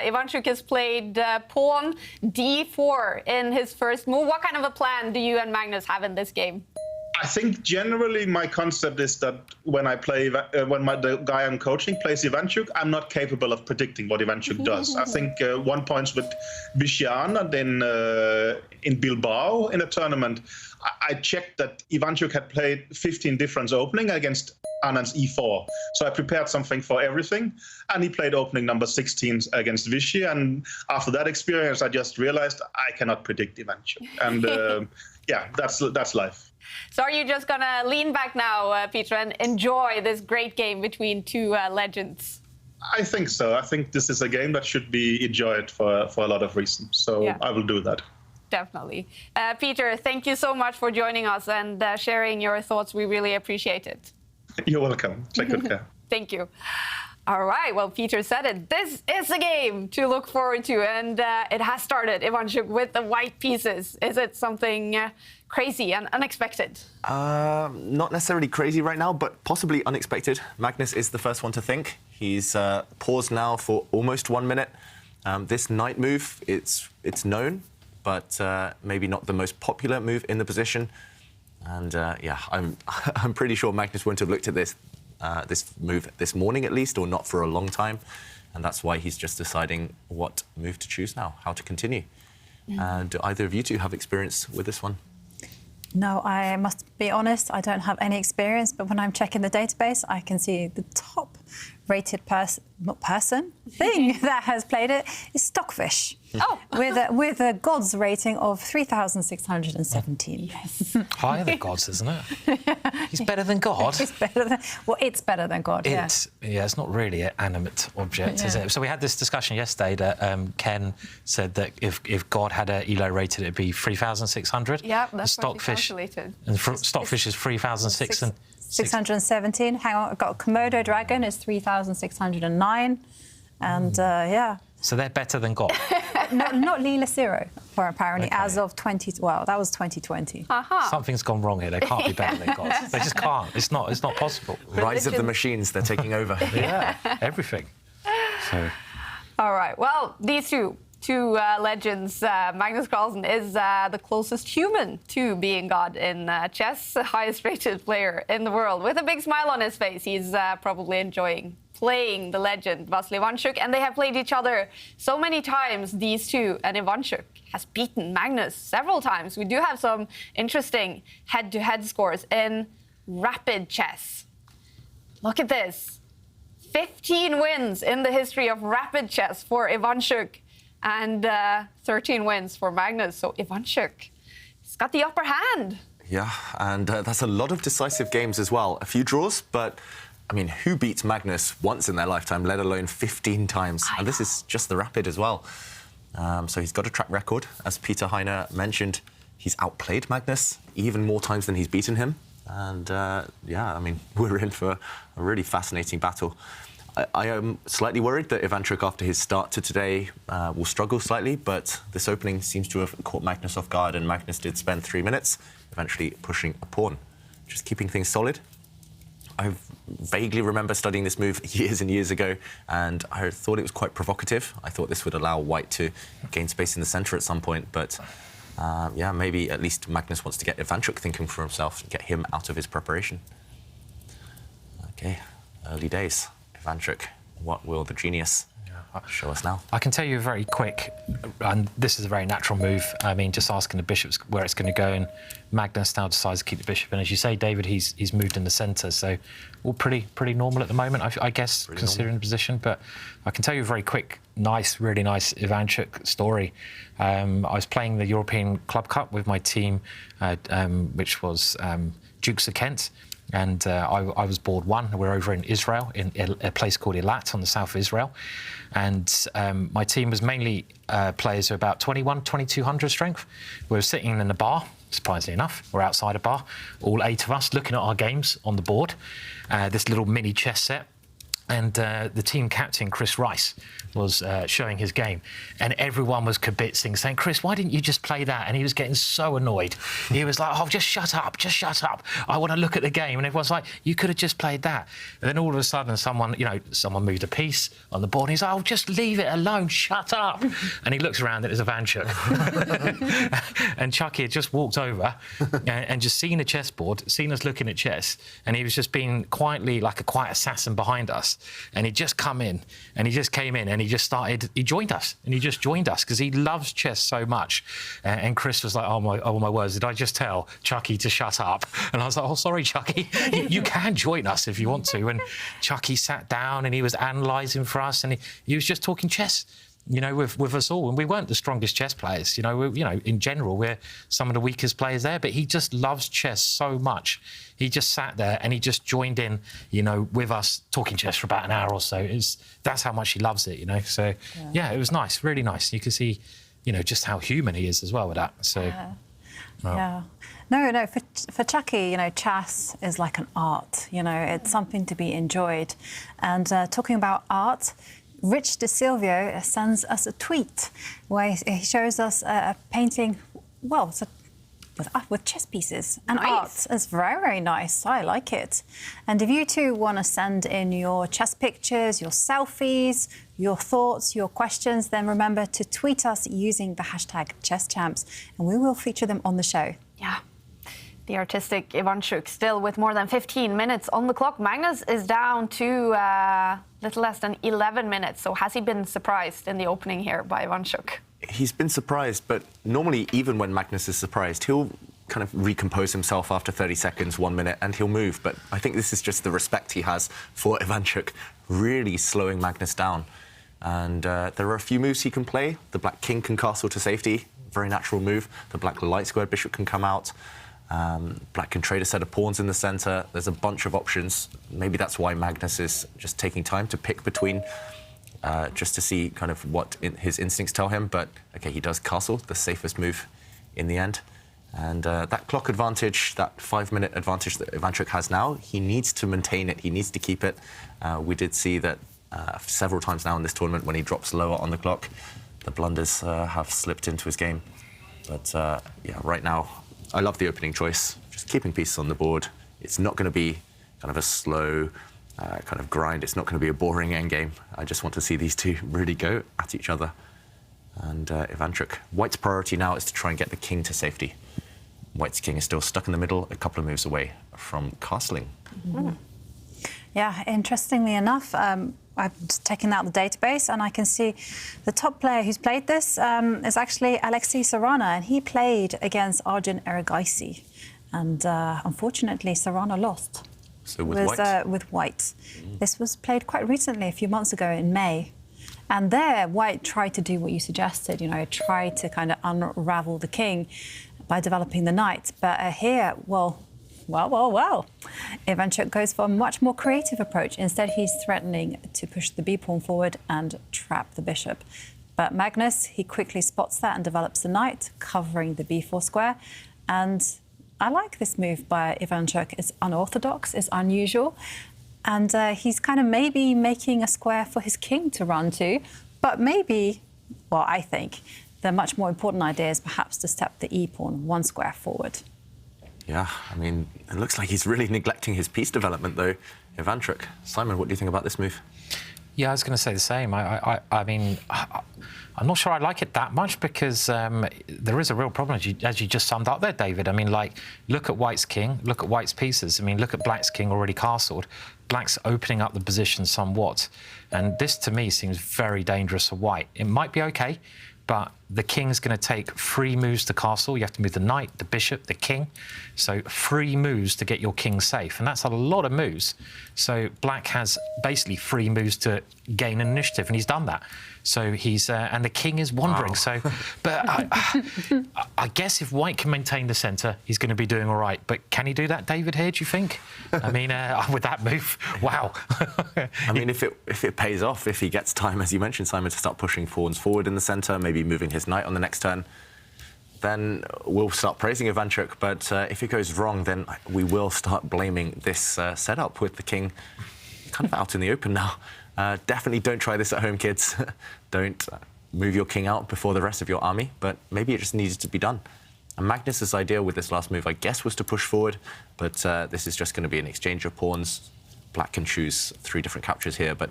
Ivanchuk has played pawn d4 in his first move. What kind of a plan do you and Magnus have in this game? I think generally my concept is that when I play, the guy I'm coaching plays Ivanchuk, I'm not capable of predicting what Ivanchuk does. I think 1 point with Vasyl in Bilbao in a tournament, I checked that Ivanchuk had played 15 different opening against Anand's e4. So I prepared something for everything, and he played opening number 16 against Vasyl. And after that experience, I just realized I cannot predict Ivanchuk. And yeah, that's life. So are you just going to lean back now, Peter, and enjoy this great game between two legends? I think so. I think this is a game that should be enjoyed for a lot of reasons. So yeah. I will do that. Definitely. Peter, thank you so much for joining us and sharing your thoughts. We really appreciate it. You're welcome. Take good care. Thank you. All right, well, Peter said it. This is a game to look forward to, and it has started. Ivanchuk with the white pieces. Is it something crazy and unexpected? Not necessarily crazy right now, but possibly unexpected. Magnus is the first one to think. He's paused now for almost 1 minute. This knight move, it's known, but maybe not the most popular move in the position. And yeah, I'm pretty sure Magnus wouldn't have looked at this move this morning at least, or not for a long time, and that's why he's just deciding what move to choose now, how to continue. Do either of you two have experience with this one? No, I must be honest, I don't have any experience, but when I'm checking the database, I can see the top rated thing that has played it is Stockfish. Oh. with a Gods rating of 3,617. Yes. Higher than Gods, isn't it? He's better than God. It's better than, well, it's better than God, yeah, it's not really an animate object, is it? So we had this discussion yesterday that Ken said that if God had a ELO rated, it'd be 3,600. Yeah, that's Stockfish, what he calculated. And Stockfish is 3,617. Hang on, I've got Komodo Dragon is 3,609. And yeah. So they're better than God. Not Leela Zero, apparently, Okay. as of well, that was 2020. Something's gone wrong here. They can't be better than God. They just can't. It's not possible. Rise of the machines, they're taking over. Yeah, everything. So. All right, well, these two legends, Magnus Carlsen is the closest human to being God in chess, the highest rated player in the world. With a big smile on his face, he's probably enjoying playing the legend Vasyl Ivanchuk, and they have played each other so many times, these two, and Ivanchuk has beaten Magnus several times. We do have some interesting head-to-head scores in rapid chess. Look at this. 15 wins in the history of rapid chess for Ivanchuk, and 13 wins for Magnus. So Ivanchuk has got the upper hand. Yeah, and that's a lot of decisive games as well. A few draws, but I mean, who beats Magnus once in their lifetime, let alone 15 times? And this is just the rapid as well. So he's got a track record. As Peter Heine mentioned, he's outplayed Magnus even more times than he's beaten him. And yeah, I mean, we're in for a really fascinating battle. I am slightly worried that Ivanchuk, after his start to today, will struggle slightly, but this opening seems to have caught Magnus off guard, and Magnus did spend 3 minutes eventually pushing a pawn, just keeping things solid. I vaguely remember studying this move years and years ago, and I thought it was quite provocative. I thought this would allow White to gain space in the centre at some point, but yeah, maybe at least Magnus wants to get Ivanchuk thinking for himself and get him out of his preparation. OK, early days. Ivanchuk, what will the genius show us now? I can tell you very quick, and this is a very natural move. I mean, just asking the bishops where it's going to go, and Magnus now decides to keep the bishop. And as you say, David, he's moved in the centre, so all pretty normal at the moment, I guess, pretty considering the position. But I can tell you a very quick, really nice Ivanchuk story. I was playing the European Club Cup with my team, which was Dukes of Kent. And I was board one. We're over in Israel, in a place called Eilat on the south of Israel. And my team was mainly players of about 2,200 strength. We were sitting in a bar, surprisingly enough. We're outside a bar, all 8 of us, looking at our games on the board. This little mini chess set. and the team captain, Chris Rice, was showing his game, and everyone was kibitzing, saying, "Chris, why didn't you just play that?" And he was getting so annoyed. He was like, "Oh, just shut up, just shut up. I want to look at the game." And everyone's like, "You could have just played that." And then all of a sudden, someone moved a piece on the board, and he's like, "Oh, just leave it alone, shut up." And he looks around, and it's Ivanchuk. And Chucky had just walked over and just seen a chessboard, seen us looking at chess, and he was just being quietly, like a quiet assassin behind us. And he'd just come in, and he just came in, and he joined us, because he loves chess so much. And Chris was like, oh my words, did I just tell Chucky to shut up? And I was like, oh, sorry, Chucky, you can join us if you want to. And Chucky sat down, and he was analysing for us, and he was just talking chess, with us all. And we weren't the strongest chess players, in general, we're some of the weakest players there, but he just loves chess so much. He just sat there and he just joined in, with us, talking chess for about an hour or so. That's how much he loves it, So, yeah, it was nice, really nice. You could see, just how human he is as well with that. So, yeah. No, for Chucky, chess is like an art, it's something to be enjoyed. And talking about art, Rich De Silvio sends us a tweet where he shows us a painting, well, it's with chess pieces and art. It's very, very nice. I like it. And if you too want to send in your chess pictures, your selfies, your thoughts, your questions, then remember to tweet us using the hashtag #ChessChamps, and we will feature them on the show. Yeah. The artistic Ivanchuk still with more than 15 minutes on the clock. Magnus is down to little less than 11 minutes. So has he been surprised in the opening here by Ivanchuk? He's been surprised, but normally, even when Magnus is surprised, he'll kind of recompose himself after 30 seconds, 1 minute, and he'll move. But I think this is just the respect he has for Ivanchuk, really slowing Magnus down. And there are a few moves he can play. The black king can castle to safety, very natural move. The black light squared bishop can come out. Black can trade a set of pawns in the centre. There's a bunch of options. Maybe that's why Magnus is just taking time to pick between, just to see kind of what his instincts tell him. But, OK, he does castle, the safest move in the end. And that clock advantage, that 5-minute advantage that Ivanchuk has now, he needs to maintain it. He needs to keep it. We did see that several times now in this tournament when he drops lower on the clock, the blunders have slipped into his game. But, yeah, right now, I love the opening choice, just keeping pieces on the board. It's not going to be kind of a slow kind of grind. It's not going to be a boring endgame. I just want to see these two really go at each other. And Ivanchuk, White's priority now is to try and get the king to safety. White's king is still stuck in the middle, a couple of moves away from castling. Mm. Yeah, interestingly enough, I'm just taking out the database and I can see the top player who's played this is actually Alexei Sarana, and he played against Arjun Erigaisi. And unfortunately, Sarana lost. So with White? With White. This was played quite recently, a few months ago in May. And there, White tried to do what you suggested, tried to kind of unravel the king by developing the knight. But here, well, Ivanchuk goes for a much more creative approach. Instead, he's threatening to push the b-pawn forward and trap the bishop. But Magnus, he quickly spots that and develops the knight, covering the b4 square. And I like this move by Ivanchuk. It's unorthodox, it's unusual. And he's kind of maybe making a square for his king to run to. But maybe, well, I think the much more important idea is perhaps to step the e-pawn 1 square forward. Yeah, I mean, it looks like he's really neglecting his piece development, though, Ivanchuk. Simon, what do you think about this move? Yeah, I was going to say the same. I mean, I'm not sure I like it that much because there is a real problem, as you just summed up there, David. I mean, like, look at White's king, look at White's pieces. I mean, look at Black's king already castled. Black's opening up the position somewhat. And this, to me, seems very dangerous for White. It might be OK, but the king's going to take 3 moves to castle. You have to move the knight, the bishop, the king. So 3 moves to get your king safe. And that's a lot of moves. So Black has basically 3 moves to gain an initiative, and he's done that. So he's... and the king is wandering. Wow. So, but I guess if White can maintain the centre, he's going to be doing all right. But can he do that, David, here, do you think? I mean, with that move, wow. I mean, if it pays off, if he gets time, as you mentioned, Simon, to start pushing pawns forward in the centre, maybe moving his knight on the next turn, then we'll start praising Ivanchuk. But if it goes wrong, then we will start blaming this setup with the king kind of out in the open now. Definitely don't try this at home, kids. Don't move your king out before the rest of your army, but maybe it just needed to be done. And Magnus's idea with this last move, I guess, was to push forward, but this is just going to be an exchange of pawns. Black can choose 3 different captures here, but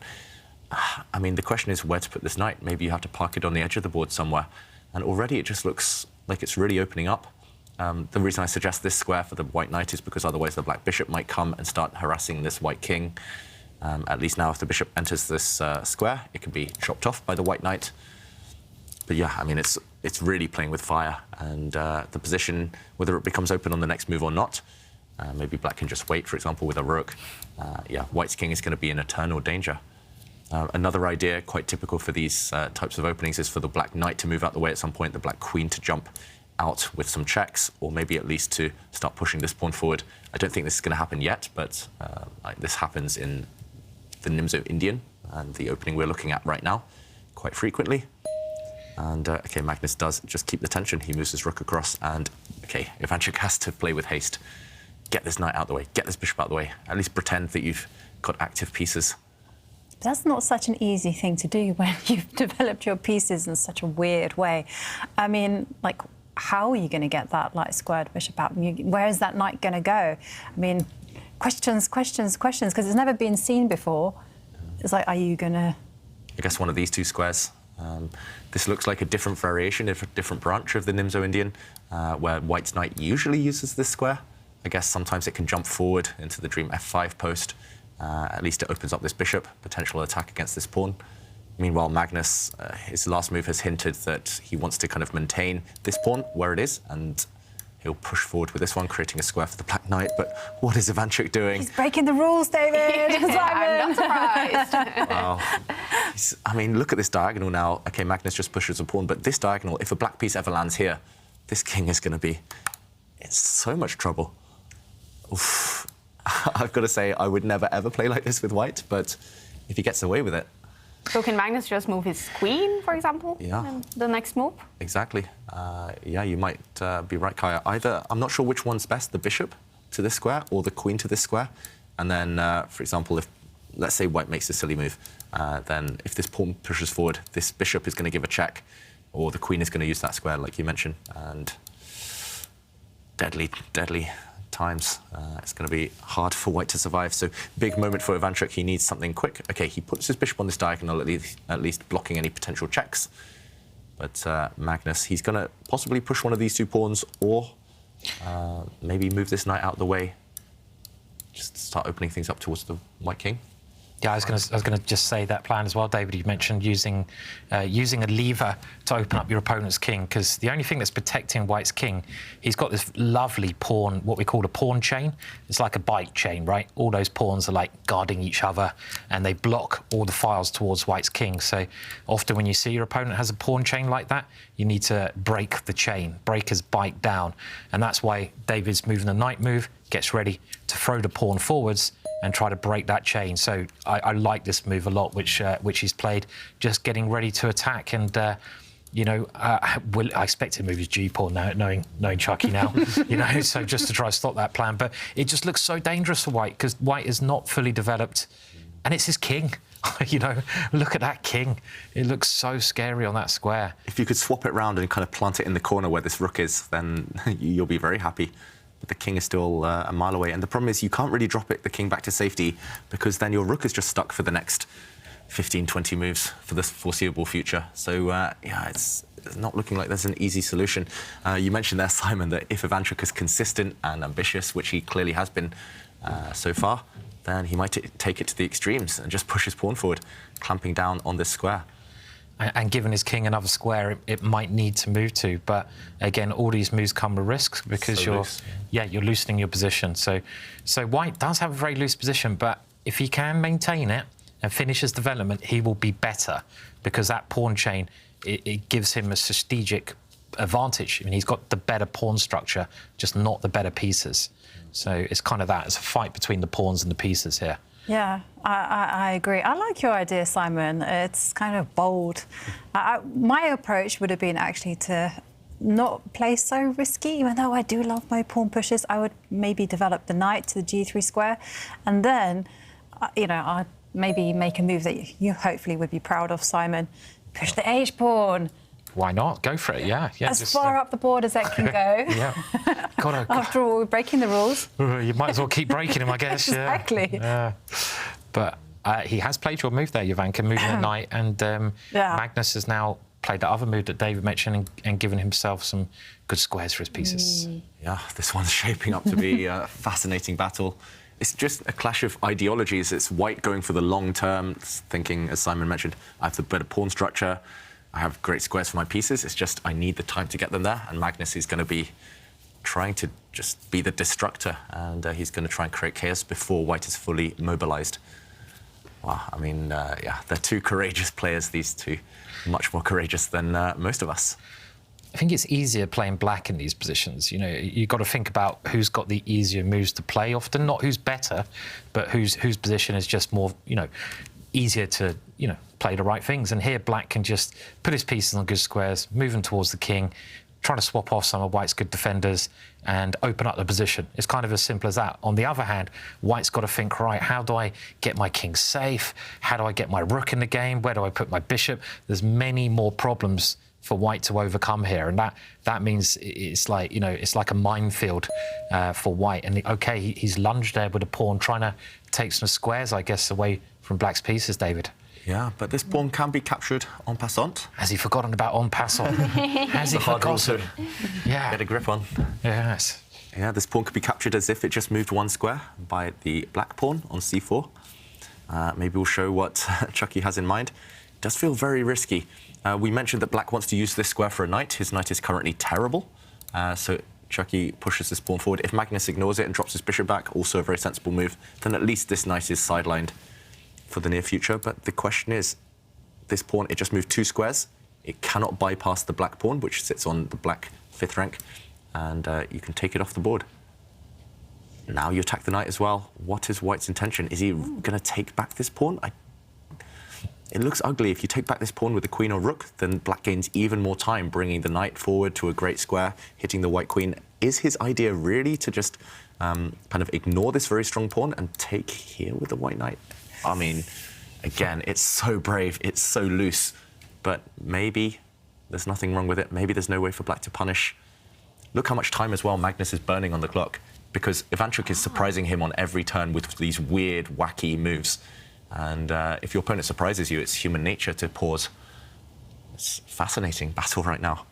I mean, the question is where to put this knight. Maybe you have to park it on the edge of the board somewhere. And already it just looks like it's really opening up. The reason I suggest this square for the white knight is because otherwise the black bishop might come and start harassing this white king. At least now if the bishop enters this square, it can be chopped off by the white knight. But yeah, I mean, it's really playing with fire. And the position, whether it becomes open on the next move or not, maybe black can just wait, for example, with a rook. Yeah, white's king is going to be in eternal danger. Another idea, quite typical for these types of openings, is for the black knight to move out the way at some point, the black queen to jump out with some checks, or maybe at least to start pushing this pawn forward. I don't think this is going to happen yet, but this happens in the Nimzo-Indian and the opening we're looking at right now quite frequently. And, OK, Magnus does just keep the tension. He moves his rook across, and, OK, Ivanchuk has to play with haste. Get this knight out the way, get this bishop out the way, at least pretend that you've got active pieces. That's not such an easy thing to do when you've developed your pieces in such a weird way. I mean, like, how are you going to get that light squared bishop out? Where is that knight going to go? I mean, questions, because it's never been seen before. It's like, are you going to... I guess one of these 2 squares. This looks like a different variation, a different branch of the Nimzo-Indian, where white's knight usually uses this square. I guess sometimes it can jump forward into the dream f5 post. At least it opens up this bishop, potential attack against this pawn. Meanwhile, Magnus, his last move has hinted that he wants to kind of maintain this pawn where it is, and he'll push forward with this one, creating a square for the black knight. But what is Ivanchuk doing? He's breaking the rules, David. I'm not surprised. Wow. I mean, look at this diagonal now. OK, Magnus just pushes a pawn, but this diagonal, if a black piece ever lands here, this king is going to be in so much trouble. Oof. I've got to say, I would never, ever play like this with white, but if he gets away with it... So can Magnus just move his queen, for example, in the next move? Exactly. Yeah, you might be right, Kaya. Either, I'm not sure which one's best, the bishop to this square or the queen to this square. And then, for example, if, let's say, white makes a silly move, then if this pawn pushes forward, this bishop is going to give a check, or the queen is going to use that square, like you mentioned, and deadly, deadly times. It's going to be hard for white to survive. So big moment for Ivanchuk. He needs something quick. OK, he puts his bishop on this diagonal, at least blocking any potential checks. But Magnus, he's going to possibly push one of these 2 pawns, or maybe move this knight out the way. Just start opening things up towards the white king. Yeah, I was going to just say that plan as well, David. You mentioned using a lever to open up your opponent's king, because the only thing that's protecting white's king, he's got this lovely pawn, what we call a pawn chain. It's like a bike chain, right? All those pawns are like guarding each other, and they block all the files towards white's king. So often when you see your opponent has a pawn chain like that, you need to break the chain, break his bike down. And that's why David's moving the knight move, gets ready to throw the pawn forwards and try to break that chain. So I like this move a lot, which he's played, just getting ready to attack. And you know, I expect him to move his G pawn now, knowing Chucky now, you know, so just to try to stop that plan. But it just looks so dangerous for white, because white is not fully developed, and it's his king. You know, look at that king. It looks so scary on that square. If you could swap it round and kind of plant it in the corner where this rook is, then you'll be very happy. But the king is still a mile away. And the problem is you can't really drop the king back to safety, because then your rook is just stuck for the next 15, 20 moves for the foreseeable future. So, yeah, it's not looking like there's an easy solution. You mentioned there, Simon, that if Ivanchuk is consistent and ambitious, which he clearly has been so far, then he might take it to the extremes and just push his pawn forward, clamping down on this square. And given his king another square, it might need to move to. But again, all these moves come with risks, because you're loosening your position. So white does have a very loose position, but if he can maintain it and finish his development, he will be better, because that pawn chain, it gives him a strategic advantage. I mean, he's got the better pawn structure, just not the better pieces. So it's kind of that. It's a fight between the pawns and the pieces here. Yeah, I agree. I like your idea, Simon. It's kind of bold. My approach would have been actually to not play so risky, even though I do love my pawn pushes. I would maybe develop the knight to the G3 square, and then I'd maybe make a move that you hopefully would be proud of, Simon. Push the H-pawn. Why not? Go for it, yeah. As far up the board as that can go. Yeah. After all, we're breaking the rules. You might as well keep breaking them, I guess. Exactly. Yeah. But he has played your move there, Ivanchuk, moving at night, and Magnus has now played the other move that David mentioned and given himself some good squares for his pieces. Yeah, this one's shaping up to be a fascinating battle. It's just a clash of ideologies. It's white going for the long term, thinking, as Simon mentioned, I have the better pawn structure, I have great squares for my pieces, it's just I need the time to get them there, and Magnus is going to be trying to just be the destructor, and he's going to try and create chaos before white is fully mobilized. Wow, I mean, yeah, they're two courageous players, these two. Much more courageous than most of us. I think it's easier playing black in these positions. You know, you've got to think about who's got the easier moves to play often, not who's better, but whose position is just more, easier to, play the right things. And here, black can just put his pieces on good squares, move them towards the king, try to swap off some of white's good defenders and open up the position. It's kind of as simple as that. On the other hand, white's got to think, right, how do I get my king safe? How do I get my rook in the game? Where do I put my bishop? There's many more problems for white to overcome here, and that means it's like it's like a minefield for white. And he's lunged there with a pawn, trying to take some squares, I guess, away from black's pieces, David. Yeah, but this pawn can be captured en passant. Has he forgotten about en passant? Has he forgotten? Yeah. Get a grip on. Yes. Yeah, this pawn could be captured as if it just moved one square by the black pawn on c4. Maybe we'll show what Chucky has in mind. It does feel very risky. We mentioned that black wants to use this square for a knight. His knight is currently terrible. So Chucky pushes this pawn forward. If Magnus ignores it and drops his bishop back, also a very sensible move, then at least this knight is sidelined for the near future. But the question is, this pawn, it just moved two squares. It cannot bypass the black pawn, which sits on the black 5th rank, and you can take it off the board. Now you attack the knight as well. What is white's intention? Is he going to take back this pawn? It looks ugly. If you take back this pawn with the queen or rook, then black gains even more time, bringing the knight forward to a great square, hitting the white queen. Is his idea really to just kind of ignore this very strong pawn and take here with the white knight? I mean, again, it's so brave, it's so loose, but maybe there's nothing wrong with it. Maybe there's no way for black to punish. Look how much time as well Magnus is burning on the clock, because Ivanchuk is surprising him on every turn with these weird, wacky moves. And if your opponent surprises you, it's human nature to pause. It's a fascinating battle right now.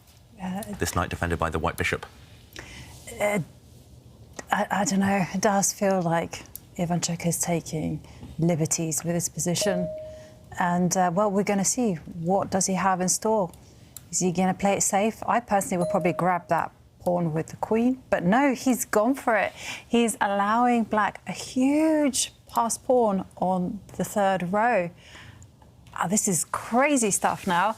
This knight defended by the white bishop. I don't know. It does feel like Ivanchuk is taking liberties with his position. And, well, we're going to see. What does he have in store? Is he going to play it safe? I personally would probably grab that pawn with the queen. But no, he's gone for it. He's allowing black a huge pass pawn on the 3rd row. This is crazy stuff now.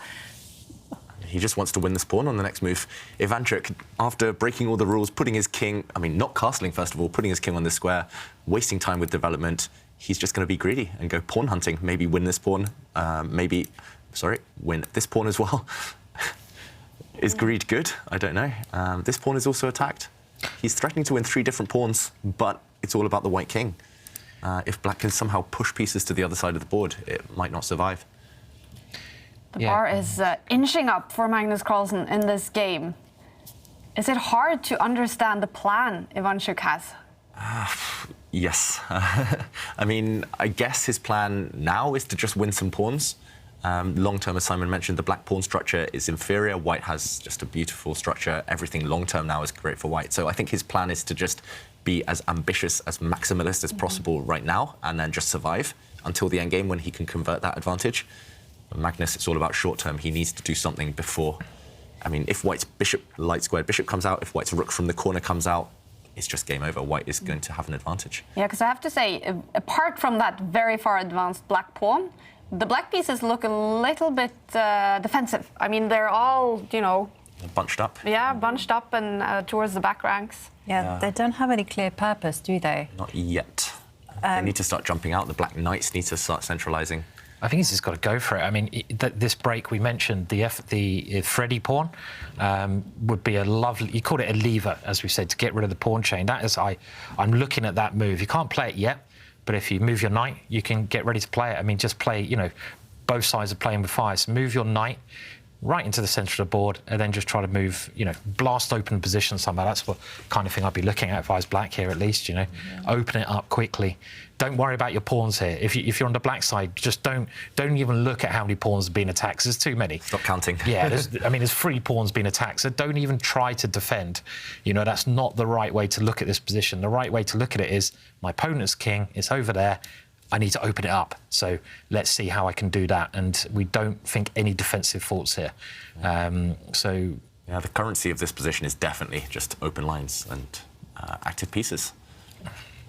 He just wants to win this pawn on the next move. Ivanchuk, after breaking all the rules, putting his king, not castling first of all, putting his king on this square, wasting time with development, he's just going to be greedy and go pawn hunting. Maybe win this pawn, win this pawn as well. Is greed good? I don't know. This pawn is also attacked. He's threatening to win 3 different pawns, but it's all about the white king. If black can somehow push pieces to the other side of the board, it might not survive. The bar is inching up for Magnus Carlsen in this game. Is it hard to understand the plan Ivanchuk has? Yes. I mean, I guess his plan now is to just win some pawns. Long-term, as Simon mentioned, the black pawn structure is inferior. White has just a beautiful structure. Everything long-term now is great for white. So I think his plan is to just be as ambitious, as maximalist as possible right now, and then just survive until the endgame when he can convert that advantage. Magnus, it's all about short-term. He needs to do something before. I mean, if white's bishop, light squared bishop comes out, if white's rook from the corner comes out, it's just game over. White is going to have an advantage. Yeah, because I have to say, apart from that very far advanced black pawn, the black pieces look a little bit defensive. I mean, they're all, bunched up. Yeah, bunched up and towards the back ranks. Yeah, they don't have any clear purpose, do they? Not yet. They need to start jumping out. The black knights need to start centralising. I think he's just got to go for it. I mean, this break we mentioned, the Freddy pawn would be a lovely. You called it a lever, as we said, to get rid of the pawn chain. That is, I'm looking at that move. You can't play it yet, But if you move your knight, you can get ready to play it. I mean, just play, you know, both sides are playing with fire. So move your knight right into the centre of the board and then just try to move, you know, blast open position somehow. That's what kind of thing I'd be looking at if I was black here, at least, you know. Open it up quickly. Don't worry about your pawns here. If you're on the black side, just don't even look at how many pawns have been attacked. There's too many. Stop counting. Yeah, there's 3 pawns being attacked, so don't even try to defend. You know, that's not the right way to look at this position. The right way to look at it is, my opponent's king is over there. I need to open it up. So let's see how I can do that. And we don't think any defensive thoughts here. Yeah, the currency of this position is definitely just open lines and active pieces.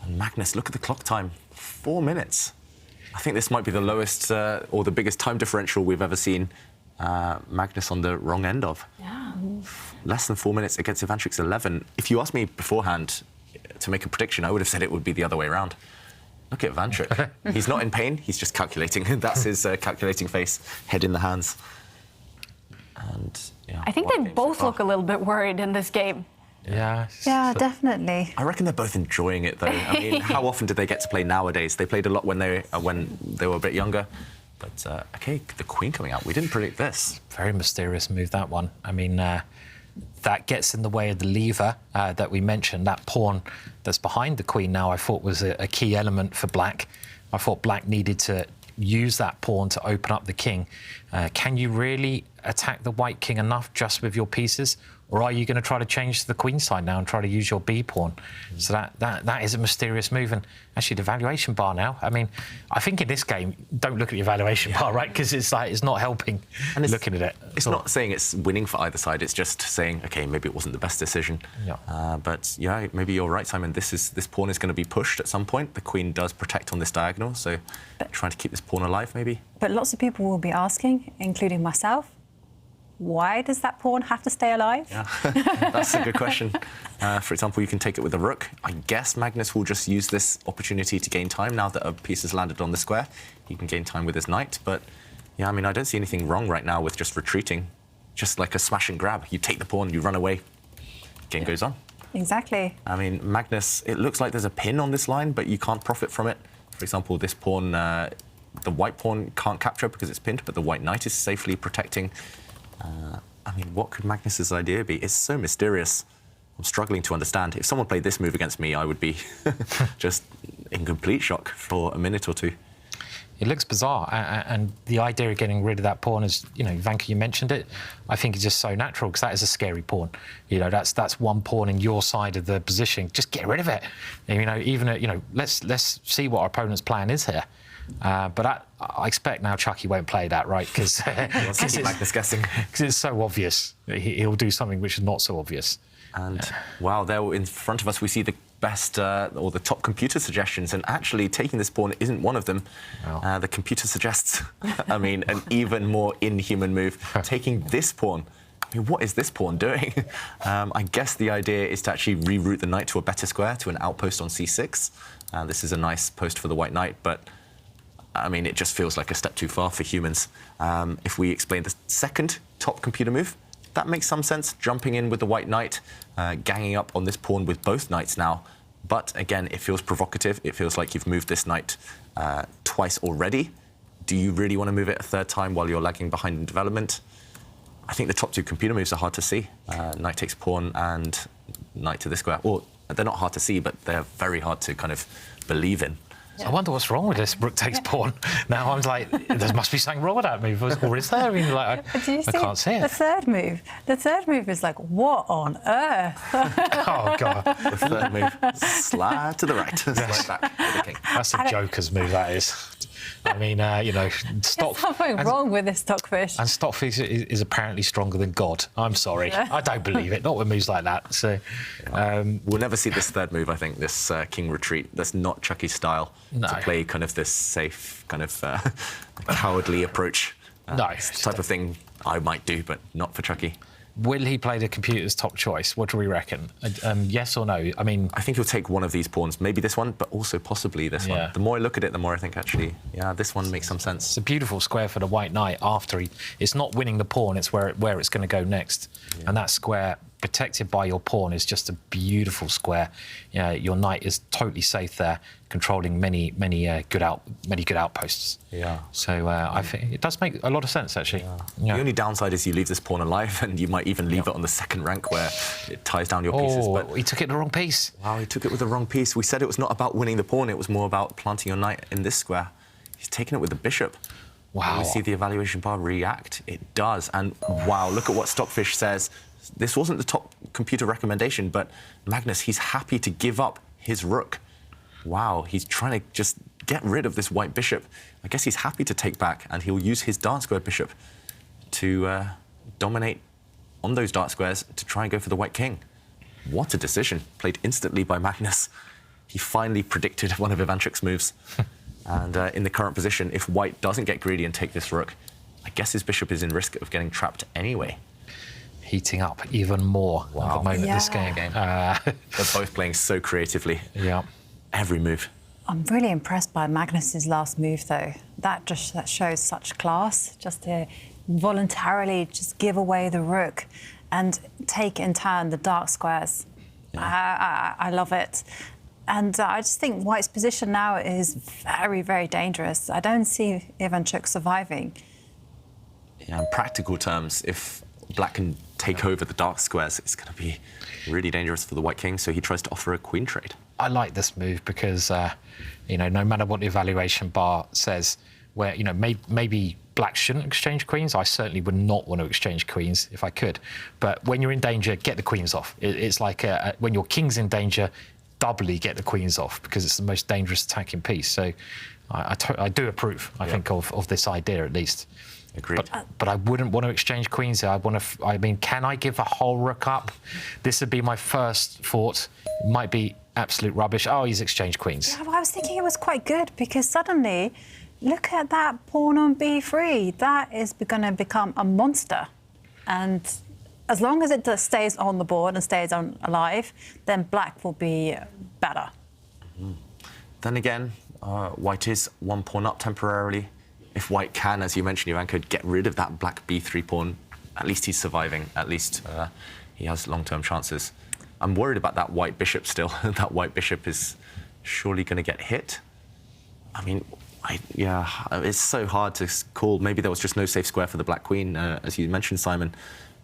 And Magnus, look at the clock time, 4 minutes. I think this might be the lowest or the biggest time differential we've ever seen Magnus on the wrong end of. Yeah. Less than 4 minutes against Ivanchuk's 11. If you asked me beforehand to make a prediction, I would have said it would be the other way around. Look at Ivanchuk. He's not in pain, he's just calculating. That's his calculating face, head in the hands. And yeah, I think they both look a little bit worried in this game. Yeah. Yeah, definitely. I reckon they're both enjoying it, though. I mean, how often did they get to play nowadays? They played a lot when they were a bit younger. But, OK, the queen coming out. We didn't predict this. Very mysterious move, that one. I mean, that gets in the way of the lever that we mentioned. That pawn that's behind the queen now, I thought was a key element for black. I thought black needed to use that pawn to open up the king. Can you really attack the white king enough just with your pieces? Or are you going to try to change to the queen side now and try to use your B pawn? So that is a mysterious move. And actually, the valuation bar now, I mean, I think in this game, don't look at the evaluation bar, right? Because it's like, it's not helping looking at it. It's not saying it's winning for either side. It's just saying, OK, maybe it wasn't the best decision. Yeah. But, yeah, maybe you're right, Simon. This pawn is going to be pushed at some point. The queen does protect on this diagonal, so trying to keep this pawn alive, maybe. But lots of people will be asking, including myself, why does that pawn have to stay alive? Yeah, that's a good question. For example, you can take it with a rook. I guess Magnus will just use this opportunity to gain time now that a piece has landed on the square. He can gain time with his knight. But, yeah, I mean, I don't see anything wrong right now with just retreating. Just like a smash and grab. You take the pawn, you run away. Game goes on. Exactly. I mean, Magnus, it looks like there's a pin on this line, but you can't profit from it. For example, this pawn, the white pawn can't capture because it's pinned, but the white knight is safely protecting. I mean, what could Magnus's idea be? It's so mysterious. I'm struggling to understand. If someone played this move against me, I would be just in complete shock for a minute or two. It looks bizarre, and the idea of getting rid of that pawn is, you know, Ivanka, you mentioned it, I think it's just so natural, because that is a scary pawn. You know, that's one pawn in your side of the position. Just get rid of it. You know, even, you know, let's see what our opponent's plan is here. But I expect now Chucky won't play that, right? Because Magnus guessing. it's so obvious. He'll do something which is not so obvious. And wow, there in front of us we see the best or the top computer suggestions, and actually taking this pawn isn't one of them. Wow. The computer suggests, I mean, an even more inhuman move. Taking this pawn. I mean, what is this pawn doing? I guess the idea is to actually reroute the knight to a better square, to an outpost on c6. This is a nice post for the white knight, but I mean, it just feels like a step too far for humans. If we explain the second top computer move, that makes some sense. Jumping in with the white knight, ganging up on this pawn with both knights now. But again, it feels provocative. It feels like you've moved this knight twice already. Do you really want to move it a third time while you're lagging behind in development? I think the top two computer moves are hard to see. Knight takes pawn and knight to this square. Or they're not hard to see, but they're very hard to kind of believe in. I wonder what's wrong with this rook takes pawn. Now I'm like, there must be something wrong with that move, or is there? I mean, like, I can't see it. The third move. The third move is like, what on earth? Oh God! The third move, slide to the right, slide back to the king. That's a joker's move, that is. I mean, you know, stock. There's something wrong with this stockfish. And stockfish is apparently stronger than God. I'm sorry, I don't believe it. Not with moves like that. So, we'll never see this third move. I think this king retreat. That's not Chucky's style to play. Kind of this safe, kind of cowardly approach. No, it's the type of thing I might do, but not for Chucky. Will he play the computer's top choice? What do we reckon? Yes or no? I mean, I think he'll take one of these pawns, maybe this one, but also possibly this one. The more I look at it, the more I think, actually, yeah, this one makes some sense. It's a beautiful square for the white knight after it's not winning the pawn, it's where it's going to go next. And that square protected by your pawn is just a beautiful square. You know, your knight is totally safe there, controlling many good outposts. Yeah. So I think it does make a lot of sense, actually. Yeah. The only downside is you leave this pawn alive, and you might even leave it on the second rank where it ties down your pieces. But he took it the wrong piece. Wow, he took it with the wrong piece. We said it was not about winning the pawn, it was more about planting your knight in this square. He's taken it with the bishop. Wow. We see the evaluation bar react. It does. And wow, look at what Stockfish says. This wasn't the top computer recommendation, but Magnus, he's happy to give up his rook. Wow, he's trying to just get rid of this white bishop. I guess he's happy to take back, and he'll use his dark square bishop to dominate on those dark squares to try and go for the white king. What a decision, played instantly by Magnus. He finally predicted one of Ivanchuk's moves. And in the current position, if white doesn't get greedy and take this rook, I guess his bishop is in risk of getting trapped anyway. Heating up even more at the moment this game. They're both playing so creatively. Yeah. Every move. I'm really impressed by Magnus's last move, though. That shows such class, just to voluntarily just give away the rook and take in turn the dark squares. Yeah. I love it. And I just think White's position now is very, very dangerous. I don't see Ivanchuk surviving. Yeah, in practical terms, if Black can take over the dark squares, it's going to be really dangerous for the White King, so he tries to offer a queen trade. I like this move because, you know, no matter what the evaluation bar says, where, you know, maybe Black shouldn't exchange queens. I certainly would not want to exchange queens if I could. But when you're in danger, get the queens off. It's like when your king's in danger, doubly get the queens off because it's the most dangerous attacking piece. So I do approve, I think, of this idea at least. Agreed. But I wouldn't want to exchange queens here. I mean, can I give a whole rook up? This would be my first thought. It might be absolute rubbish. Oh, he's exchanged queens. Yeah, well, I was thinking it was quite good because suddenly, look at that pawn on b3. That is going to become a monster. And as long as it stays on the board and stays alive, then Black will be better. Then again, White is one pawn up temporarily. If White can, as you mentioned, Ivanchuk, get rid of that Black b3 pawn, at least he's surviving. At least he has long-term chances. I'm worried about that White bishop still. That White bishop is surely going to get hit. I mean, it's so hard to call. Maybe there was just no safe square for the Black queen, as you mentioned, Simon.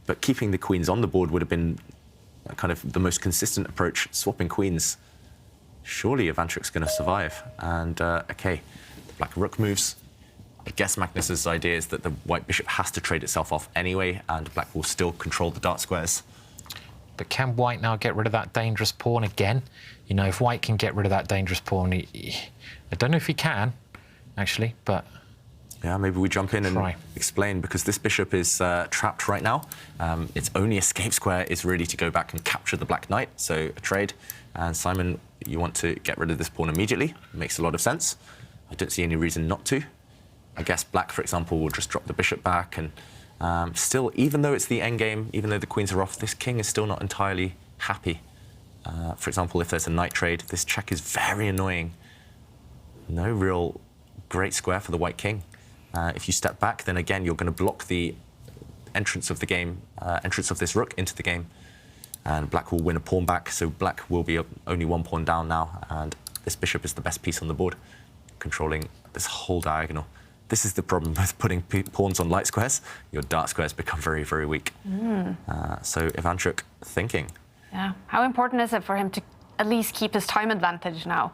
But keeping the queens on the board would have been kind of the most consistent approach. Swapping queens, surely Ivanchuk's going to survive. And, OK, the Black rook moves. I guess Magnus's idea is that the White bishop has to trade itself off anyway, and Black will still control the dark squares. But can White now get rid of that dangerous pawn again? You know, if White can get rid of that dangerous pawn, I don't know if he can, actually, but... Yeah, maybe we jump in and try. Explain, because this bishop is trapped right now. Its only escape square is really to go back and capture the Black knight, so a trade. And Simon, you want to get rid of this pawn immediately. Makes a lot of sense. I don't see any reason not to. I guess Black, for example, will just drop the bishop back. And still, even though it's the endgame, even though the queens are off, this king is still not entirely happy. For example, if there's a knight trade, this check is very annoying. No real great square for the White king. If you step back, then again, you're going to block the entrance of the game, entrance of this rook into the game. And Black will win a pawn back, so Black will be only one pawn down now. And this bishop is the best piece on the board, controlling this whole diagonal. This is the problem with putting pawns on light squares. Your dark squares become very, very weak. So Ivanchuk thinking. Yeah. How important is it for him to at least keep his time advantage now?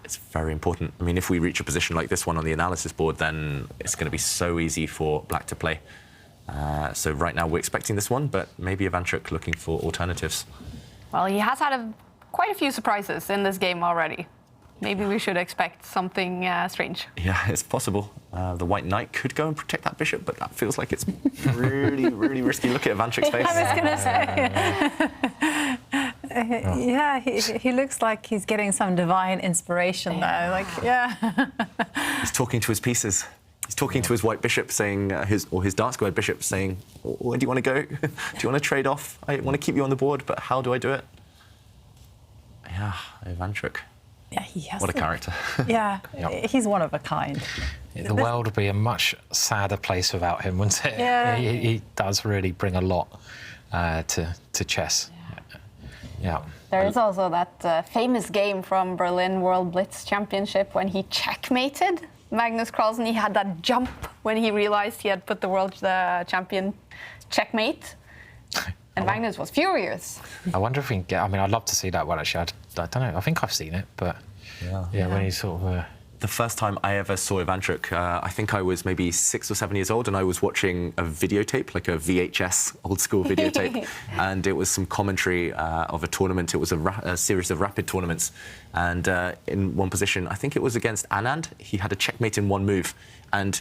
It's very important. I mean, if we reach a position like this one on the analysis board, then it's going to be so easy for Black to play. So right now we're expecting this one, but maybe Ivanchuk looking for alternatives. Well, he has had quite a few surprises in this game already. Maybe we should expect something strange. Yeah, it's possible. The White Knight could go and protect that bishop, but that feels like it's really, really risky. Look at Ivanchuk's face. I was going to say. Yeah, he looks like he's getting some divine inspiration there. Like, yeah. He's talking to his pieces. He's talking to his white bishop, saying, his dark squared bishop, saying, where do you want to go? Do you want to trade off? I want to keep you on the board, but how do I do it? Yeah, Ivanchuk. Yeah, he has. What a character. Yeah, Yep. He's one of a kind. The world would be a much sadder place without him, wouldn't it? Yeah. He does really bring a lot to chess. Yeah. There is also that famous game from Berlin World Blitz Championship when he checkmated Magnus Carlsen. He had that jump when he realized he had put the world champion checkmate. And Magnus was furious. I wonder if we can get... I mean, I'd love to see that one, actually. I don't know. I think I've seen it, but... Yeah, when he's sort of... The first time I ever saw Ivanchuk, I think I was maybe 6 or 7 years old, and I was watching a videotape, like a VHS old-school videotape, and it was some commentary of a tournament. It was a series of rapid tournaments, and in one position, I think it was against Anand, he had a checkmate in one move, and